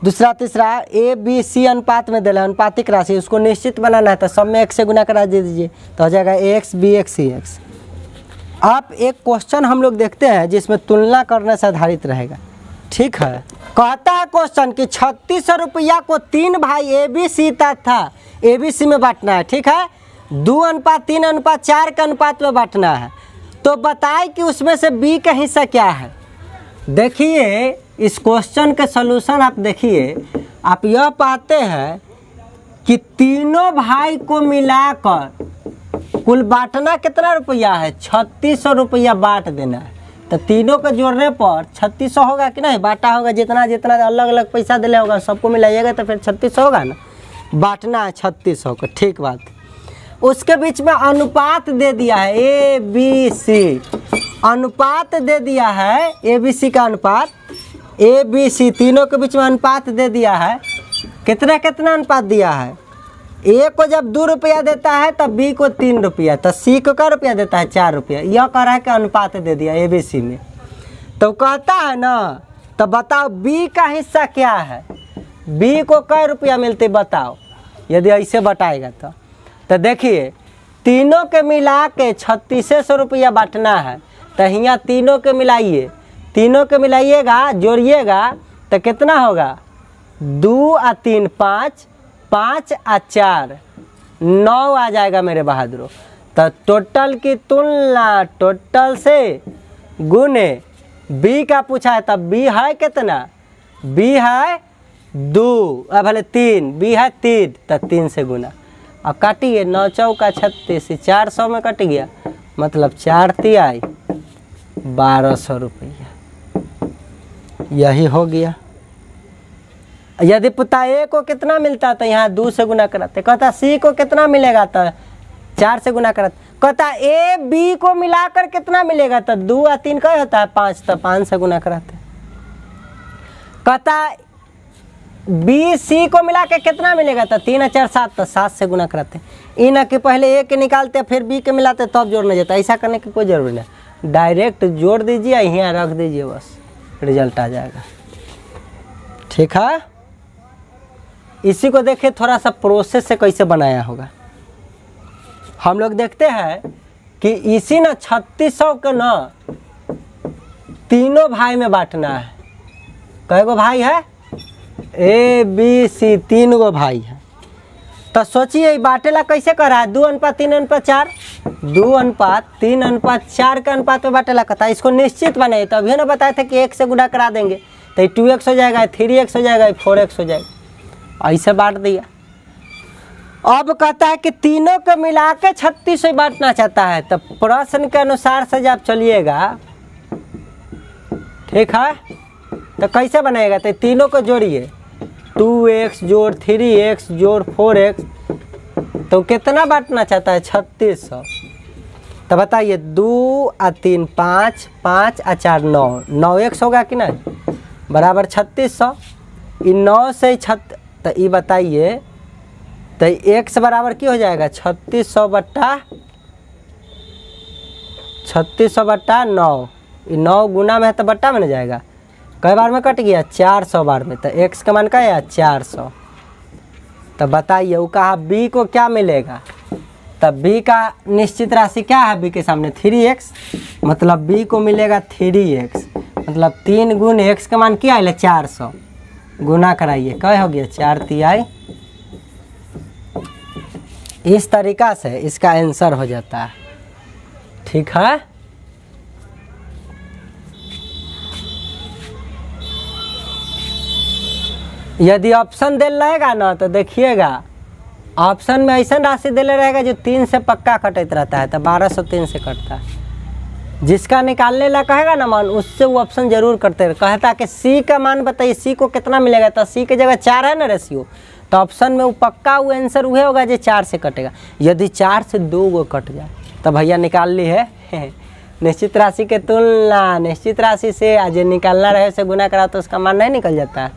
दूसरा तीसरा ए बी सी अनुपात में दिला, अनुपातिक राशि, उसको निश्चित बनाना है तो सब में x से गुना करा दीजिए, तो हो जाएगा एक्स बी एक्स सी एक्स। आप एक क्वेश्चन हम लोग देखते हैं जिसमें तुलना करने से आधारित रहेगा, ठीक है। कहता है क्वेश्चन कि 3600 रुपया को 3 भाई ए बी सी तथा ए बी सी में बांटना है, ठीक है। 2:3:4 के अनुपात में बांटना है, तो बताए कि उसमें से बी का हिस्सा क्या है। देखिए इस क्वेश्चन के सलूशन आप देखिए, आप यह पाते हैं कि तीनों भाई को मिलाकर कुल बांटना कितना रुपया है, 3600 रुपया बांट देना है। तो तीनों को जोड़ने पर 3600 होगा कि नहीं, बांटा होगा, जितना जितना अलग अलग पैसा दिले होगा सबको मिलाइएगा तो फिर 3600 होगा ना, बांटना है 3600 को, ठीक बात। उसके बीच में अनुपात दे दिया है ए बी सी, अनुपात दे दिया है ए बी सी का अनुपात, ए बी सी तीनों के बीच में अनुपात दे दिया है। कितना कितना अनुपात दिया है, ए को जब 2 रुपया देता है तब बी को 3 रुपया, तो सी को क्या रुपया देता है 4 रुपया। यह कह रहा है कि अनुपात दे दिया ए बी सी में। तो कहता है ना तो बताओ बी का हिस्सा क्या है, बी को कै रुपया मिलते बताओ यदि ऐसे बटाएगा तो देखिए तीनों के मिला के 3600 रुपया बांटना है। तो यहाँ तीनों के मिलाइए, तीनों के मिलाइएगा जोड़िएगा तो कितना होगा 2 और 3 5, 5 और 4 9 आ जाएगा मेरे बहादुरों। तो टोटल की तुलना टोटल से गुने बी का पूछा है, तब बी है कितना, बी है 2 अब भले 3, बी है 3 तो 3 से गुना। अब काटिए 9 चौका 36, 400 में कट गया, मतलब 4 तिहाई 1200 रुपया, यही हो गया। यदि पुता ए को कितना मिलता तो यहाँ 2 से गुना कराते, कहता सी को कितना मिलेगा तो 4 से गुना कराते, कहता ए बी को मिलाकर कितना मिलेगा तो 2 और 3 क्या होता है 5, तो 5 से गुना कराते। कहता बी सी को मिला के कितना मिलेगा तो 3 और 4 7, तो 7 से गुना कराते। इन कि पहले ए के निकालते फिर बी के मिलाते तब जोड़ना जाता, ऐसा करने की कोई जरूरी नहीं, डायरेक्ट जोड़ दीजिए यहाँ रख दीजिए, बस रिजल्ट आ जाएगा। ठीक है, इसी को देखिए थोड़ा सा प्रोसेस से कैसे बनाया होगा। हम लोग देखते हैं कि इसी ना 3600 के ना तीनों भाई में बांटना है। कै गो भाई है, ए बी सी 3 गो भाई है। तो सोचिए बांटेला कैसे कर रहा है, 2:3:4, 2:3:4 के अनुपात में बांटेला कहता है। इसको निश्चित बनाइए, तभी ना बताए थे कि 1 से गुणा करा देंगे तो 2x हो जाएगा, 3x हो जाएगा, 4x हो जाएगा, ऐसे बांट दिया। अब कहता है कि तीनों को मिला के 3600 बांटना चाहता है, तो प्रश्न के अनुसार से जब चलिएगा, ठीक है, तो कैसे बनाएगा, तो तीनों को जोड़िए, 2x जोड़ 3x जोड़ 4x, तो कितना बांटना चाहता है 3600। तो बताइए 2 और 3 5, 5 और 4 9, 9x होगा कि नहीं, बराबर 3600। इ 9 से 6, तो ये बताइए तो x बराबर क्या हो जाएगा 3600 बट्टा 9, 9 गुना में है तो बट्टा में न जाएगा, कई बार में कट गया 400 बार में, तो x का मान क्या है 400। तो बताइए वो कहा b को क्या मिलेगा, तब b का निश्चित राशि क्या है, b के सामने 3x, मतलब b को मिलेगा 3x, मतलब 3 गुण x का मान क्या है 400, गुना कराइए क्या हो गया 4 तिहाई। इस तरीका से इसका आंसर हो जाता है। ठीक है, यदि ऑप्शन दे रहेगा ना तो देखिएगा ऑप्शन में ऐसा राशि दे रहेगा जो 3 से पक्का कटते रहता है, तो 1203 से कटता है। जिसका निकालने ला कहेगा ना मान, उससे वो ऑप्शन जरूर करते रहे। कहता कि सी का मान बताइए, सी को कितना मिलेगा, तो सी की जगह 4 है ना रेशियो, तो ऑप्शन में वो पक्का वो आंसर हुए होगा जो 4 से कटेगा। यदि 4 से 2 गो कट जाए तो भैया निकाल ली है निश्चित राशि के तुलना निश्चित राशि से, आज निकालना रहे से गुना करा तो उसका मान नहीं निकल जाता है।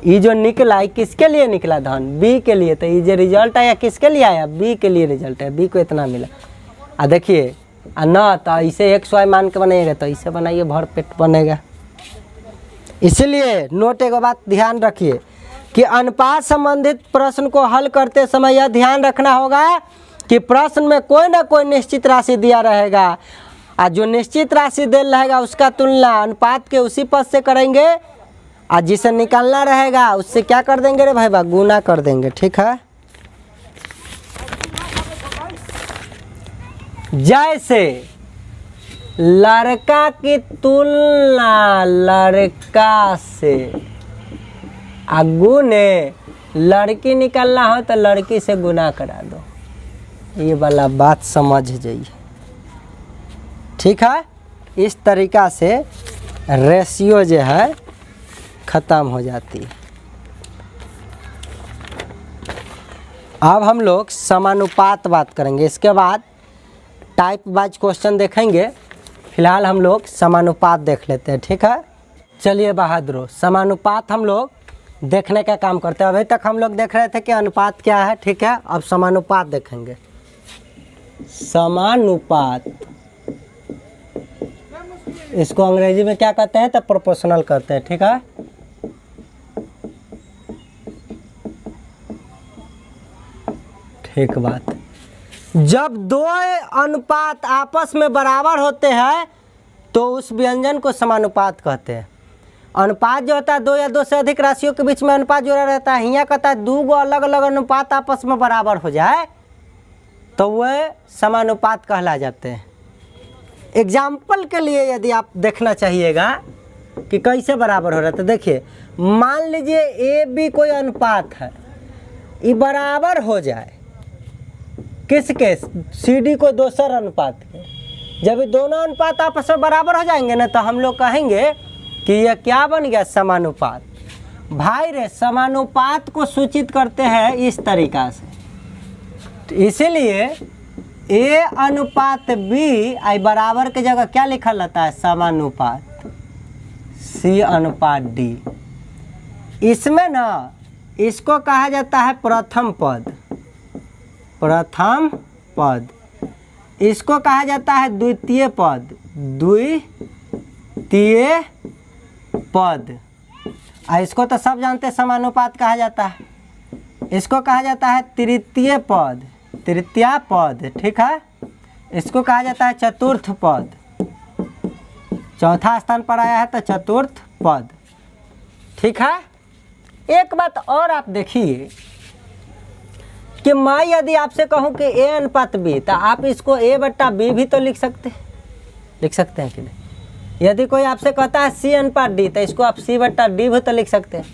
ये जो निकला है किसके लिए निकला धन, बी के लिए, तो ये जो रिजल्ट आया किसके लिए आया, बी के लिए रिजल्ट है, बी को इतना मिला। आ देखिए ना तो ऐसे XY मान के बनाइएगा, तो ऐसे बनाइए भर पेट बनेगा। इसलिए नोट एक बात ध्यान रखिए कि अनुपात संबंधित प्रश्न को हल करते समय यह ध्यान रखना होगा कि प्रश्न में कोई ना कोई निश्चित राशि दिया रहेगा, और जो निश्चित राशि दे रहेगा उसका तुलना अनुपात के उसी पद से करेंगे, और जिसे निकालना रहेगा उससे क्या कर देंगे रे भाई बा, गुना कर देंगे। ठीक है, जैसे लड़का की तुलना लड़का से, गुने लड़की निकालना हो तो लड़की से गुना करा दो, ये वाला बात समझ जाइए। ठीक है, इस तरीका से रेशियो जो है ख़त्म हो जाती है। अब हम लोग समानुपात बात करेंगे, इसके बाद टाइप वाइज क्वेश्चन देखेंगे। फिलहाल हम लोग समानुपात देख लेते हैं। ठीक है, चलिए बहादुरों, समानुपात हम लोग देखने का काम करते हैं। अभी तक हम लोग देख रहे थे कि अनुपात क्या है, ठीक है, अब समानुपात देखेंगे। समानुपात इसको अंग्रेजी में क्या कहते हैं? तो प्रोपोर्शनल कहते हैं। ठीक है, ठीक बात। जब दो अनुपात आपस में बराबर होते हैं तो उस व्यंजन को समानुपात कहते हैं। अनुपात जो होता है दो या दो से अधिक राशियों के बीच में अनुपात जुड़ा रहता है। यहाँ कहता है दो गो अलग अलग अनुपात आपस में बराबर हो जाए तो वह समानुपात कहला जाते हैं। एग्जाम्पल के लिए यदि आप देखना चाहिएगा कि कैसे बराबर हो रहा है, तो देखिए मान लीजिए ए बी कोई अनुपात है, ये बराबर हो जाए किसके? सी डी को दूसर अनुपात के। जब ये दोनों अनुपात आपस में बराबर हो जाएंगे ना तो हम लोग कहेंगे कि यह क्या बन गया? समानुपात। भाई रे, समानुपात को सूचित करते हैं इस तरीका से, तो इसीलिए ए अनुपात बी आई बराबर के जगह क्या लिखा रहता है? समानुपात। सी अनुपात डी। इसमें ना इसको कहा जाता है प्रथम पद, प्रथम पद। इसको कहा जाता है द्वितीय पद, द्वितीय पद। इसको तो सब जानते हैं समानुपात कहा जाता है। इसको कहा जाता है तृतीय पद, तृतीय पद। ठीक है, इसको कहा जाता है चतुर्थ पद। चौथा स्थान पर आया है तो चतुर्थ पद। ठीक है, एक बात और आप देखिए कि मैं यदि आपसे कहूं कि ए अनुपात बी, तो आप इसको ए बट्टा बी भी तो लिख सकते हैं कि नहीं? यदि कोई आपसे कहता है सी अनुपात डी, तो इसको आप सी बट्टा डी भी तो लिख सकते हैं।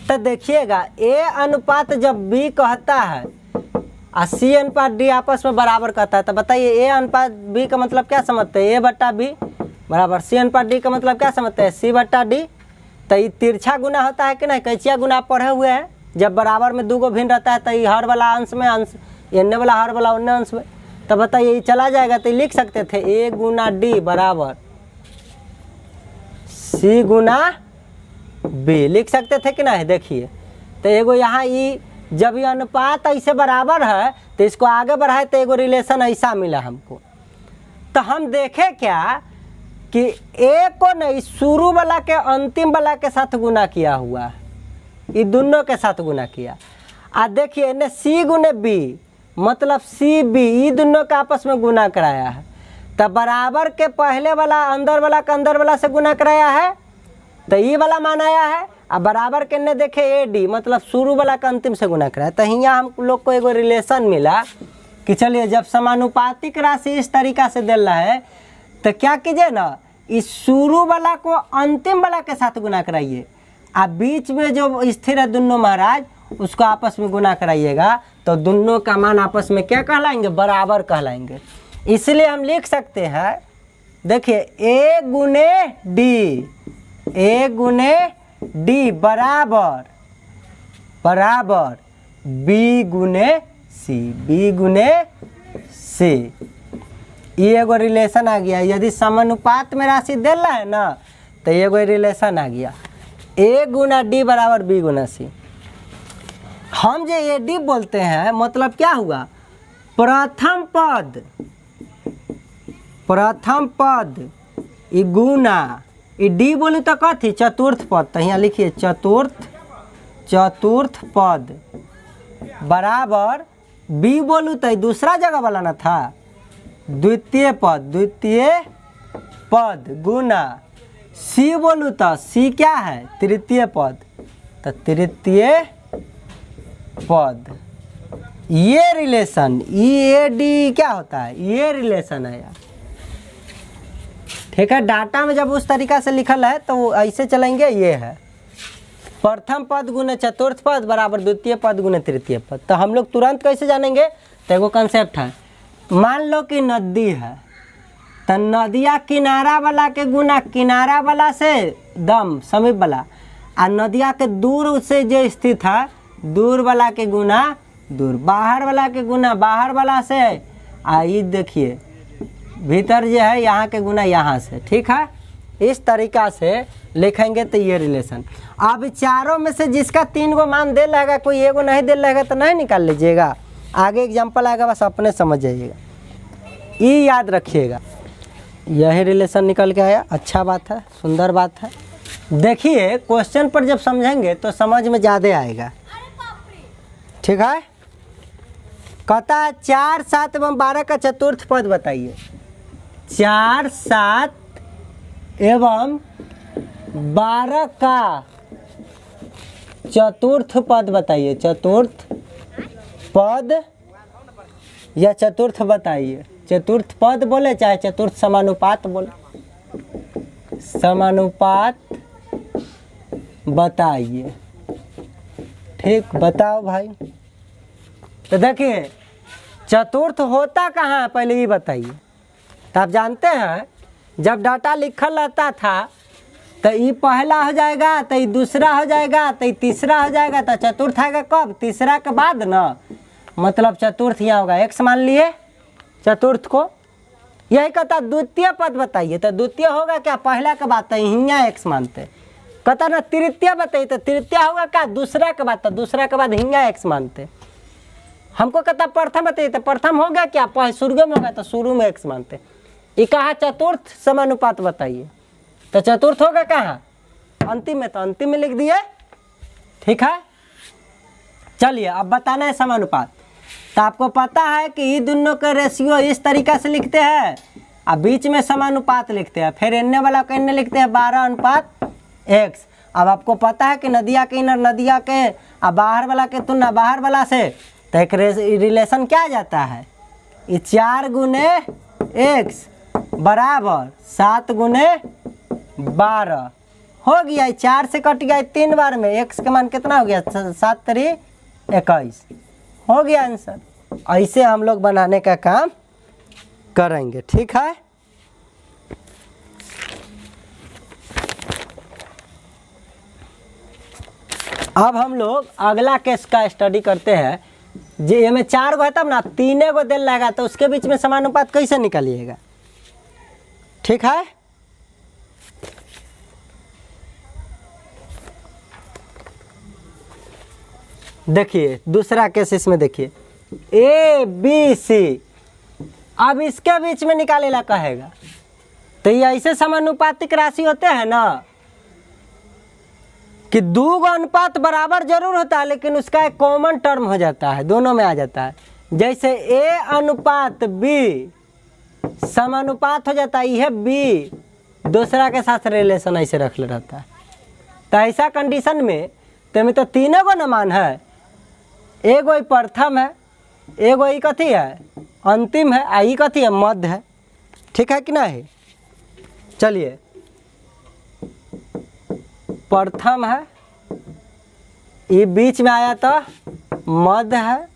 तो देखिएगा ए अनुपात जब बी कहता है और सी अनुपात डी आपस में बराबर कहता है, तो बताइए ए अनुपात बी का मतलब क्या समझते हैं? ए बट्टा बी बराबर सी अनुपात डी का मतलब क्या समझते हैं? सी बट्टा डी। तो ये तिरछा गुना होता है कि नहीं? कैचिया गुना आप पढ़े हुए हैं। जब बराबर में दो गो भिन्न रहता है तो ये हर वाला अंश में अंश, एन्ने वाला हर वाला उन्ने अंश में। तो बताइए ये चला जाएगा तो लिख सकते थे ए गुना डी बराबर सी गुना बी, लिख सकते थे कि नहीं? देखिए तो एगो यहाँ ये जब ये अनुपात ऐसे बराबर है तो इसको आगे बढ़ाए तो एगो रिलेशन ऐसा मिला हमको। तो हम देखें क्या कि ए को नहीं शुरू वाला के अंतिम वाला के साथ गुना किया हुआ है, ये दोनों के साथ गुना किया। देखिए इन्हें सी गुने बी मतलब सी बी, ये दोनों का आपस में गुना कराया है। तो बराबर के पहले वाला अंदर वाला का अंदर वाला से गुना कराया है तो ये वाला मान आया है। अब बराबर के ने देखे ए डी मतलब शुरू वाला का अंतिम से गुना कराया। तो यहाँ हम लोग को एगो रिलेशन मिला कि चलिए जब समानुपातिक राशि इस तरीका से दे रहा है तो क्या कीजिए ना, इस शुरू वाला को अंतिम वाला के साथ गुना कराइए, आप बीच में जो स्थिर है दोनों महाराज उसको आपस में गुना कराइएगा तो दोनों का मान आपस में क्या कहलाएंगे? बराबर कहलाएंगे। इसलिए हम लिख सकते हैं, देखिए ए गुने डी, ए गुने डी बराबर बराबर बी गुने सी, बी गुने सी। ये एगो रिलेशन आ गया। यदि समानुपात में राशि दे रहा है ना तो एगो रिलेशन आ गया, ए गुना डी बराबर बी गुना सी। हम जो ए डी बोलते हैं मतलब क्या हुआ? प्रथम पद, प्रथम पद ई गुना ई डी बोलू तो कथी? चतुर्थ पद। तो यहाँ लिखिए चतुर्थ पद बराबर बी बोलू तो दूसरा जगह वाला ना था, द्वितीय पद गुना सी बोलू तो सी क्या है? तृतीय पद, तो तृतीय पद। ये रिलेशन ए डी क्या होता है? ये रिलेशन है यार। ठीक है, डाटा में जब उस तरीका से लिखल है तो वो ऐसे चलेंगे। ये है प्रथम पद गुने चतुर्थ पद बराबर द्वितीय पद गुने तृतीय पद। तो हम लोग तुरंत कैसे जानेंगे? तो एगो कंसेप्ट है, मान लो कि नदी है तो नदिया किनारा वाला के गुना किनारा वाला से दम समीप वाला, और नदिया के दूर से जो स्थित है दूर वाला के गुना दूर, बाहर वाला के गुना बाहर वाला से। ये देखिए भीतर जो है यहाँ के गुना यहाँ से। ठीक है, इस तरीका से लिखेंगे तो ये रिलेशन। अब चारों में से जिसका 3 गो मान दे रहेगा, कोई एगो नहीं दे रहेगा तो नहीं निकाल लीजिएगा। आगे एग्जाम्पल आएगा, बस अपने समझ जाइएगा। ये याद रखिएगा, यही रिलेशन निकल के आया। अच्छा बात है, सुंदर बात है। देखिए क्वेश्चन पर जब समझेंगे तो समझ में ज़्यादा आएगा। ठीक है, कहता है 4, 7 एवं 12 का चतुर्थ पद बताइए। 4, 7 एवं 12 का चतुर्थ पद बताइए। चतुर्थ पद या चतुर्थ बताइए। चतुर्थ पद बोले चाहे चतुर्थ समानुपात बोले, समानुपात बताइए। ठीक, बताओ भाई। तो देखिए चतुर्थ होता कहाँ है पहले ये बताइए। तो आप जानते हैं जब डाटा लिखल रहता था तो ये पहला हो जाएगा, तो ये दूसरा हो जाएगा, तो ये तीसरा हो जाएगा, तो चतुर्थ आएगा कब? तीसरा के बाद ना। मतलब चतुर्थ यहाँ होगा, एक्स मान लिए चतुर्थ को। यही कहता द्वितीय पद बताइए। तो द्वितीय होगा क्या? पहला के बाद, तो यहाँ एक्स मानते। कहता ना तृतीय बताइए। तो तृतीय होगा क्या? दूसरा के बाद, तो दूसरा के बाद यहाँ एक्स मानते। हमको कहता प्रथम बताइए। तो प्रथम हो गया क्या? शुरू में होगा तो शुरू में एक्स मानते। ये कहा चतुर्थ समानुपात बताइए। तो चतुर्थ होगा कहाँ? अंतिम में, तो अंतिम में लिख दिए। ठीक है, चलिए अब बताना है समानुपात। तो आपको पता है कि ये दोनों का रेशियो इस तरीका से लिखते हैं, अब बीच में समानुपात लिखते हैं, फिर एन्ने वाला का एन्ने लिखते हैं 12:x। अब आपको पता है कि नदिया के इनर नदिया के अब बाहर वाला के तुलना बाहर वाला से, तो एक रिलेशन क्या आ जाता है? ये 4 × x बराबर 7 × 12 हो गया। 4 से कट गया 3 बार में, x का मान कितना हो गया? 7 × 3 = 21 हो गया आंसर। ऐसे हम लोग बनाने का काम करेंगे। ठीक है, अब हम लोग अगला केस का स्टडी करते हैं। जे में 4 गो है तब ना 3 गो दिल लगा, तो उसके बीच में समानुपात कैसे निकालिएगा? ठीक है, देखिए दूसरा केस इसमें देखिए ए बी सी। अब इसके बीच में निकालेला कहेगा। तो ये ऐसे समानुपातिक राशि होते हैं ना कि 2 गो अनुपात बराबर जरूर होता है, लेकिन उसका एक कॉमन टर्म हो जाता है, दोनों में आ जाता है। जैसे ए अनुपात बी समानुपात हो जाता है, यह बी दूसरा के साथ रिलेशन ऐसे रख ले रहता है। तो ऐसा कंडीशन में तो 3 गो न मान है। एगो ही प्रथम है, एगो ही कथी है? अंतिम है, आई कथी है? मध्य है। ठीक है कि नहीं? चलिए प्रथम है, ये बीच में आया तो मध्य है,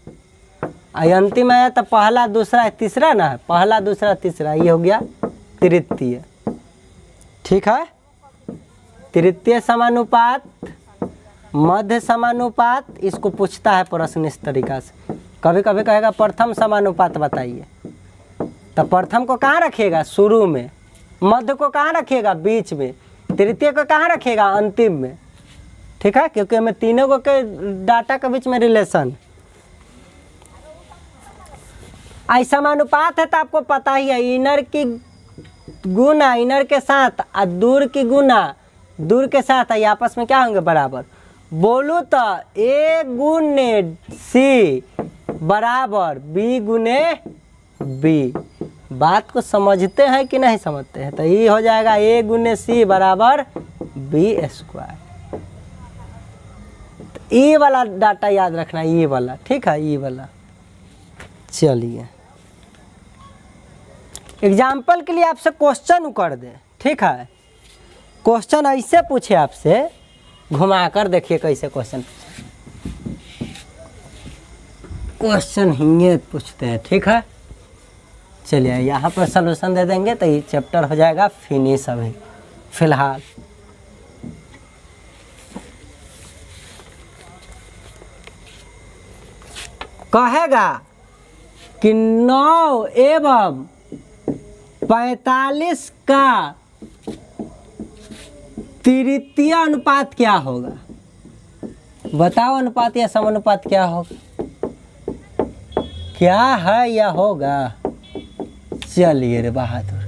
अंतिम आया तो पहला दूसरा तीसरा ना है, पहला दूसरा तीसरा, ये हो गया तृतीय। ठीक है, तृतीय समानुपात, मध्य समानुपात, इसको पूछता है प्रश्न इस तरीका से। कभी कभी कहेगा प्रथम समानुपात बताइए। तो प्रथम को कहाँ रखिएगा? शुरू में। मध्य को कहाँ रखिएगा? बीच में। तृतीय को कहाँ रखिएगा? अंतिम में। ठीक है, क्योंकि हमें 3 गो के डाटा के बीच में रिलेशन। ऐसा समानुपात है तो आपको पता ही है, इनर की गुना इनर के साथ और दूर की गुना दूर के साथ है, आपस में क्या होंगे? बराबर। बोलूँ तो a × c बराबर b × b। बात को समझते हैं कि नहीं समझते हैं? तो ये हो जाएगा a × c बराबर b²। तो ये वाला डाटा याद रखना, ये वाला। ठीक है, ये वाला। चलिए एग्जाम्पल के लिए आपसे क्वेश्चन कर दे। ठीक है, क्वेश्चन ऐसे पूछे आपसे, घुमा कर देखिए कैसे क्वेश्चन ही पूछते हैं। ठीक है, चलिए यहाँ पर सलूशन दे देंगे तो ये चैप्टर हो जाएगा फिनिश। अभी फिलहाल कहेगा कि 9 एवं 45 का तृतीय अनुपात क्या होगा? बताओ, अनुपात या समानुपात क्या होगा? क्या है या होगा? चलिए रे बहादुर,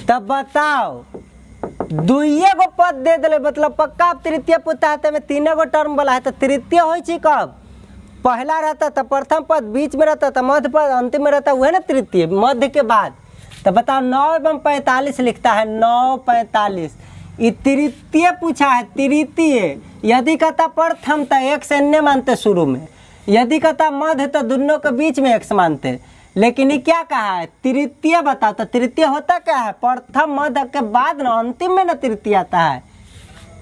तब बताओ दुइये गो पद दे दिले मतलब पक्का तृतीय पूछता है में तीने गो टर्म वाला है तो तृतीय हो कब पहला रहता तो प्रथम पद, बीच में रहता तो मध्य पद, अंतिम में रहता वह ना तृतीय मध्य के बाद। तो बताओ 9 एवं 45 लिखता है 9 45 ये तृतीय पूछा है तृतीय। यदि कहता प्रथम तो एक से अन्य मानते शुरू में, यदि कहता मध्य तो दोनों के बीच में एक मानते, लेकिन ये क्या कहा है तृतीय। बताओ तो तृतीय होता क्या है प्रथम मध्य के बाद ना अंतिम में ना तृतीय आता है।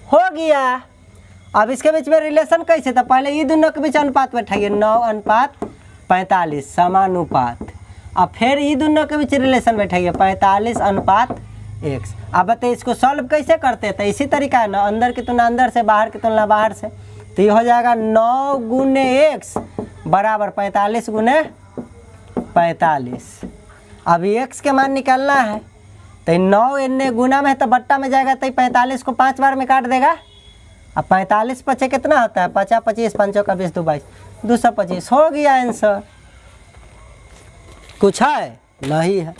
हो गया। अब इसके बीच में रिलेशन कैसे था पहले ये दोनों के बीच अनुपात बैठाइए 9 अनुपात 45 समानुपात। अब फिर ये दोनों के बीच रिलेशन बैठाइए 45 अनुपात x। अब बताइए इसको सॉल्व कैसे करते हैं तो इसी तरीका है ना अंदर की तुलना अंदर से बाहर की तुलना बाहर से। तो ये हो जाएगा 9 गुने x बराबर 45 गुने 45। अब x के मान निकालना है तो 9 इन्ने गुना में है तो बट्टा में जाएगा तो 45 को 5 बार में काट देगा। अब 45 पचे कितना होता है 50 25 5 का 20 2 22 225 हो गया आंसर। कुछ है नहीं है।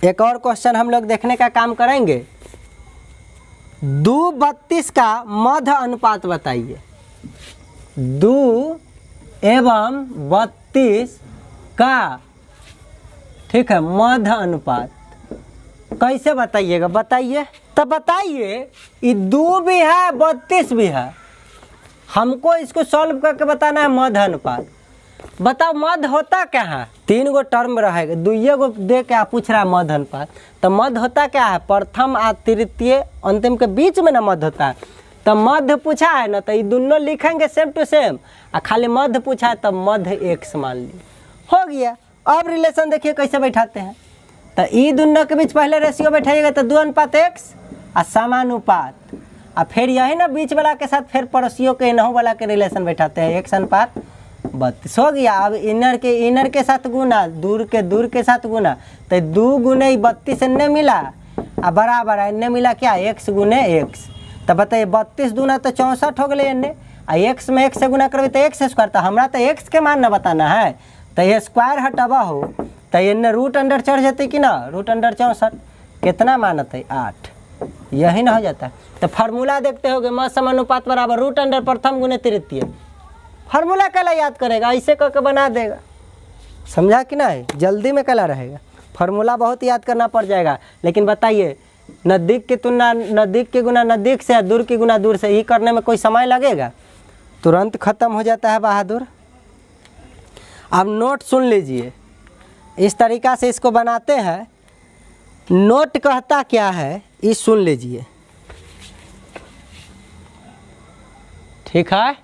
एक और क्वेश्चन हम लोग देखने का काम करेंगे। 2 32 का मध्य अनुपात बताइए। 2 एवं 32 का ठीक है मध्य अनुपात कैसे बताइएगा बताइए। तो बताइए ये 2 भी है 32 भी है, हमको इसको सॉल्व करके बताना है मध्य अनुपात। बताओ मध्य होता क्या है 3 गो टर्म रहेगा दुइये गो दे के आप पूछ रहा है मध्य अनुपात। तो मध्य होता क्या है प्रथम और तृतीय अंतिम के बीच में ना मध्य होता है। तो मध्य पूछा है ना तो ये दोनों लिखेंगे सेम टू सेम और खाली मध्य पूछा है तो मध्य x मान ली। हो गया। अब रिलेशन देखिए कैसे बैठाते हैं। तो ये दोनों के बीच पहले रेशियो बैठाइएगा तो 2 अनुपात x और समानुपात और फिर यही ना बीच वाला के साथ फिर पड़ोसियों के इनहू वाला के रिलेशन बैठाते हैं 1 अनुपात 32 हो गया। अब इनर के साथ गुना दूर के साथ गुना तो 2 गुने 32 इन्ने मिला और बराबर है इन्ने मिला क्या x गुने x। तो बताइए 32 दूना तो 64 हो गए इन्ने और x में x से गुना करबे तो x स्क्वायर। तो हमरा तो x के मान ना बताना है तो ये स्क्वायर हटावा हो तो इन्ने रूट अंडर चढ़ जाते कि ना रूट अंडर 64 कितना मानत है 8 यही ना हो जाता है। तो फार्मूला देखते होगे मध्य समानुपात बराबर रूट अंडर प्रथम गुने तृतीय। फार्मूला कला याद करेगा ऐसे करके बना देगा। समझा कि नहीं जल्दी में कला रहेगा। फार्मूला बहुत याद करना पड़ जाएगा। लेकिन बताइए नज़दीक की तुलना नज़दीक के गुना नज़दीक से दूर की गुना दूर से ही करने में कोई समय लगेगा तुरंत ख़त्म हो जाता है बहादुर। अब नोट सुन लीजिए इस तरीक़ा से इसको बनाते हैं। नोट कहता क्या है ये सुन लीजिए ठीक है।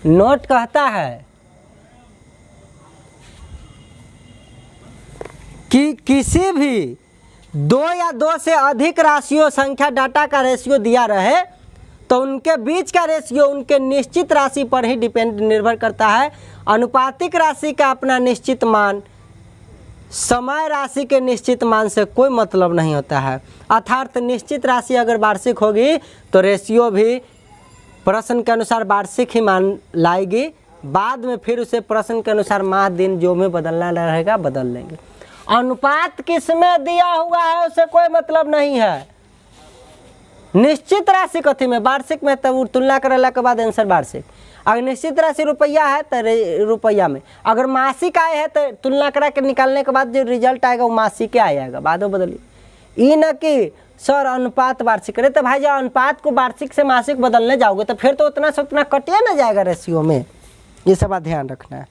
नोट कहता है कि किसी भी 2 या 2 से अधिक राशियों संख्या डाटा का रेशियो दिया रहे तो उनके बीच का रेशियो उनके निश्चित राशि पर ही निर्भर करता है। अनुपातिक राशि का अपना निश्चित मान समय राशि के निश्चित मान से कोई मतलब नहीं होता है। अर्थात निश्चित राशि अगर वार्षिक होगी तो रेशियो भी प्रश्न के अनुसार वार्षिक ही मान लाएगी। बाद में फिर उसे प्रश्न के अनुसार माह दिन जो में बदलना रहेगा बदल लेंगे। अनुपात किस में दिया हुआ है उसे कोई मतलब नहीं है। निश्चित राशि कथी में वार्षिक में तब तुलना करला के बाद आंसर वार्षिक। अगर निश्चित राशि रुपया है तो रुपया में, अगर मासिक आय है तो तुलना करा के निकालने के बाद जो रिजल्ट आएगा वो मासिक आएगा बाद में बदलिए। ये न कि सर अनुपात वार्षिक करे तो भाई जब अनुपात को वार्षिक से मासिक बदलने जाओगे तो फिर तो उतना से उतना कटिया ना जाएगा रेशियो में। ये सब बात ध्यान रखना है।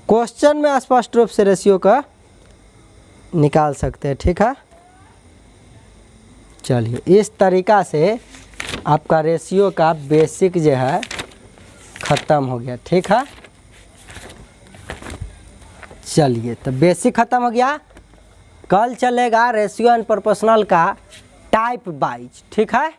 क्वेश्चन में स्पष्ट रूप से रेशियो का निकाल सकते हैं ठीक है। चलिए इस तरीक़ा से आपका रेशियो का बेसिक जो है ख़त्म हो गया ठीक है। चलिए तो बेसिक ख़त्म हो गया। कल चलेगा रेशियो एंड प्रोपोर्शनल का टाइप वाइज ठीक है।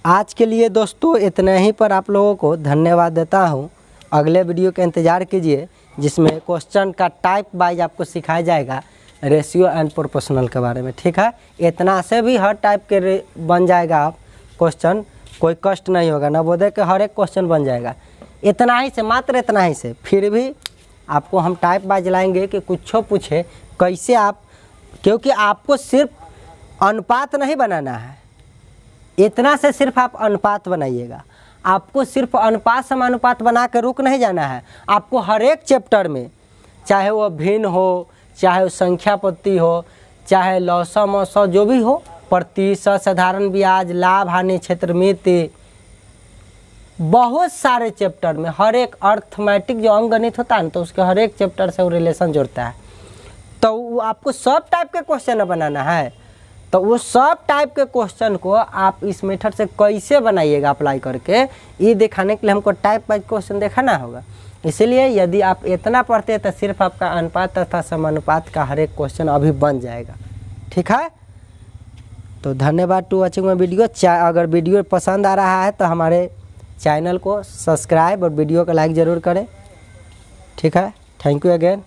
आज के लिए दोस्तों इतने ही पर आप लोगों को धन्यवाद देता हूँ। अगले वीडियो का इंतज़ार कीजिए जिसमें क्वेश्चन का टाइप वाइज आपको सिखाया जाएगा रेशियो एंड प्रोपोर्शनल के बारे में ठीक है। इतना से भी हर टाइप के बन जाएगा आप क्वेश्चन, कोई कष्ट नहीं होगा। नवोदय के हर एक क्वेश्चन बन जाएगा। इतना ही से, मात्र इतना ही से। फिर भी आपको हम टाइप बाय लाएंगे कि कुछ पूछे कैसे आप, क्योंकि आपको सिर्फ अनुपात नहीं बनाना है, इतना से सिर्फ आप अनुपात बनाइएगा। आपको सिर्फ अनुपात समानुपात बना के रुक नहीं जाना है, आपको हर एक चैप्टर में, चाहे वो भिन्न हो, चाहे वो संख्या पत्ती हो, चाहे लौसा मौसा जो भी हो, प्रतिशत, साधारण ब्याज, लाभ हानि क्षेत्र मिति, बहुत सारे चैप्टर में हर एक अर्थमेटिक जो अंकगणित होता है ना, तो उसके हर एक चैप्टर से वो रिलेशन जोड़ता है। तो वो आपको सब टाइप के क्वेश्चन बनाना है, तो वो सब टाइप के क्वेश्चन को आप इस मेथड से कैसे बनाइएगा अप्लाई करके, ये दिखाने के लिए हमको टाइप वाइज क्वेश्चन दिखाना होगा। इसलिए यदि आप इतना पढ़ते हैं तो सिर्फ आपका अनुपात तथा समानुपात का हर एक क्वेश्चन अभी बन जाएगा। ठीक है, तो धन्यवाद टू वॉचिंग माय वीडियो। अगर वीडियो पसंद आ रहा है तो हमारे चैनल को सब्सक्राइब और वीडियो को लाइक ज़रूर करें। ठीक है, थैंक यू अगेन।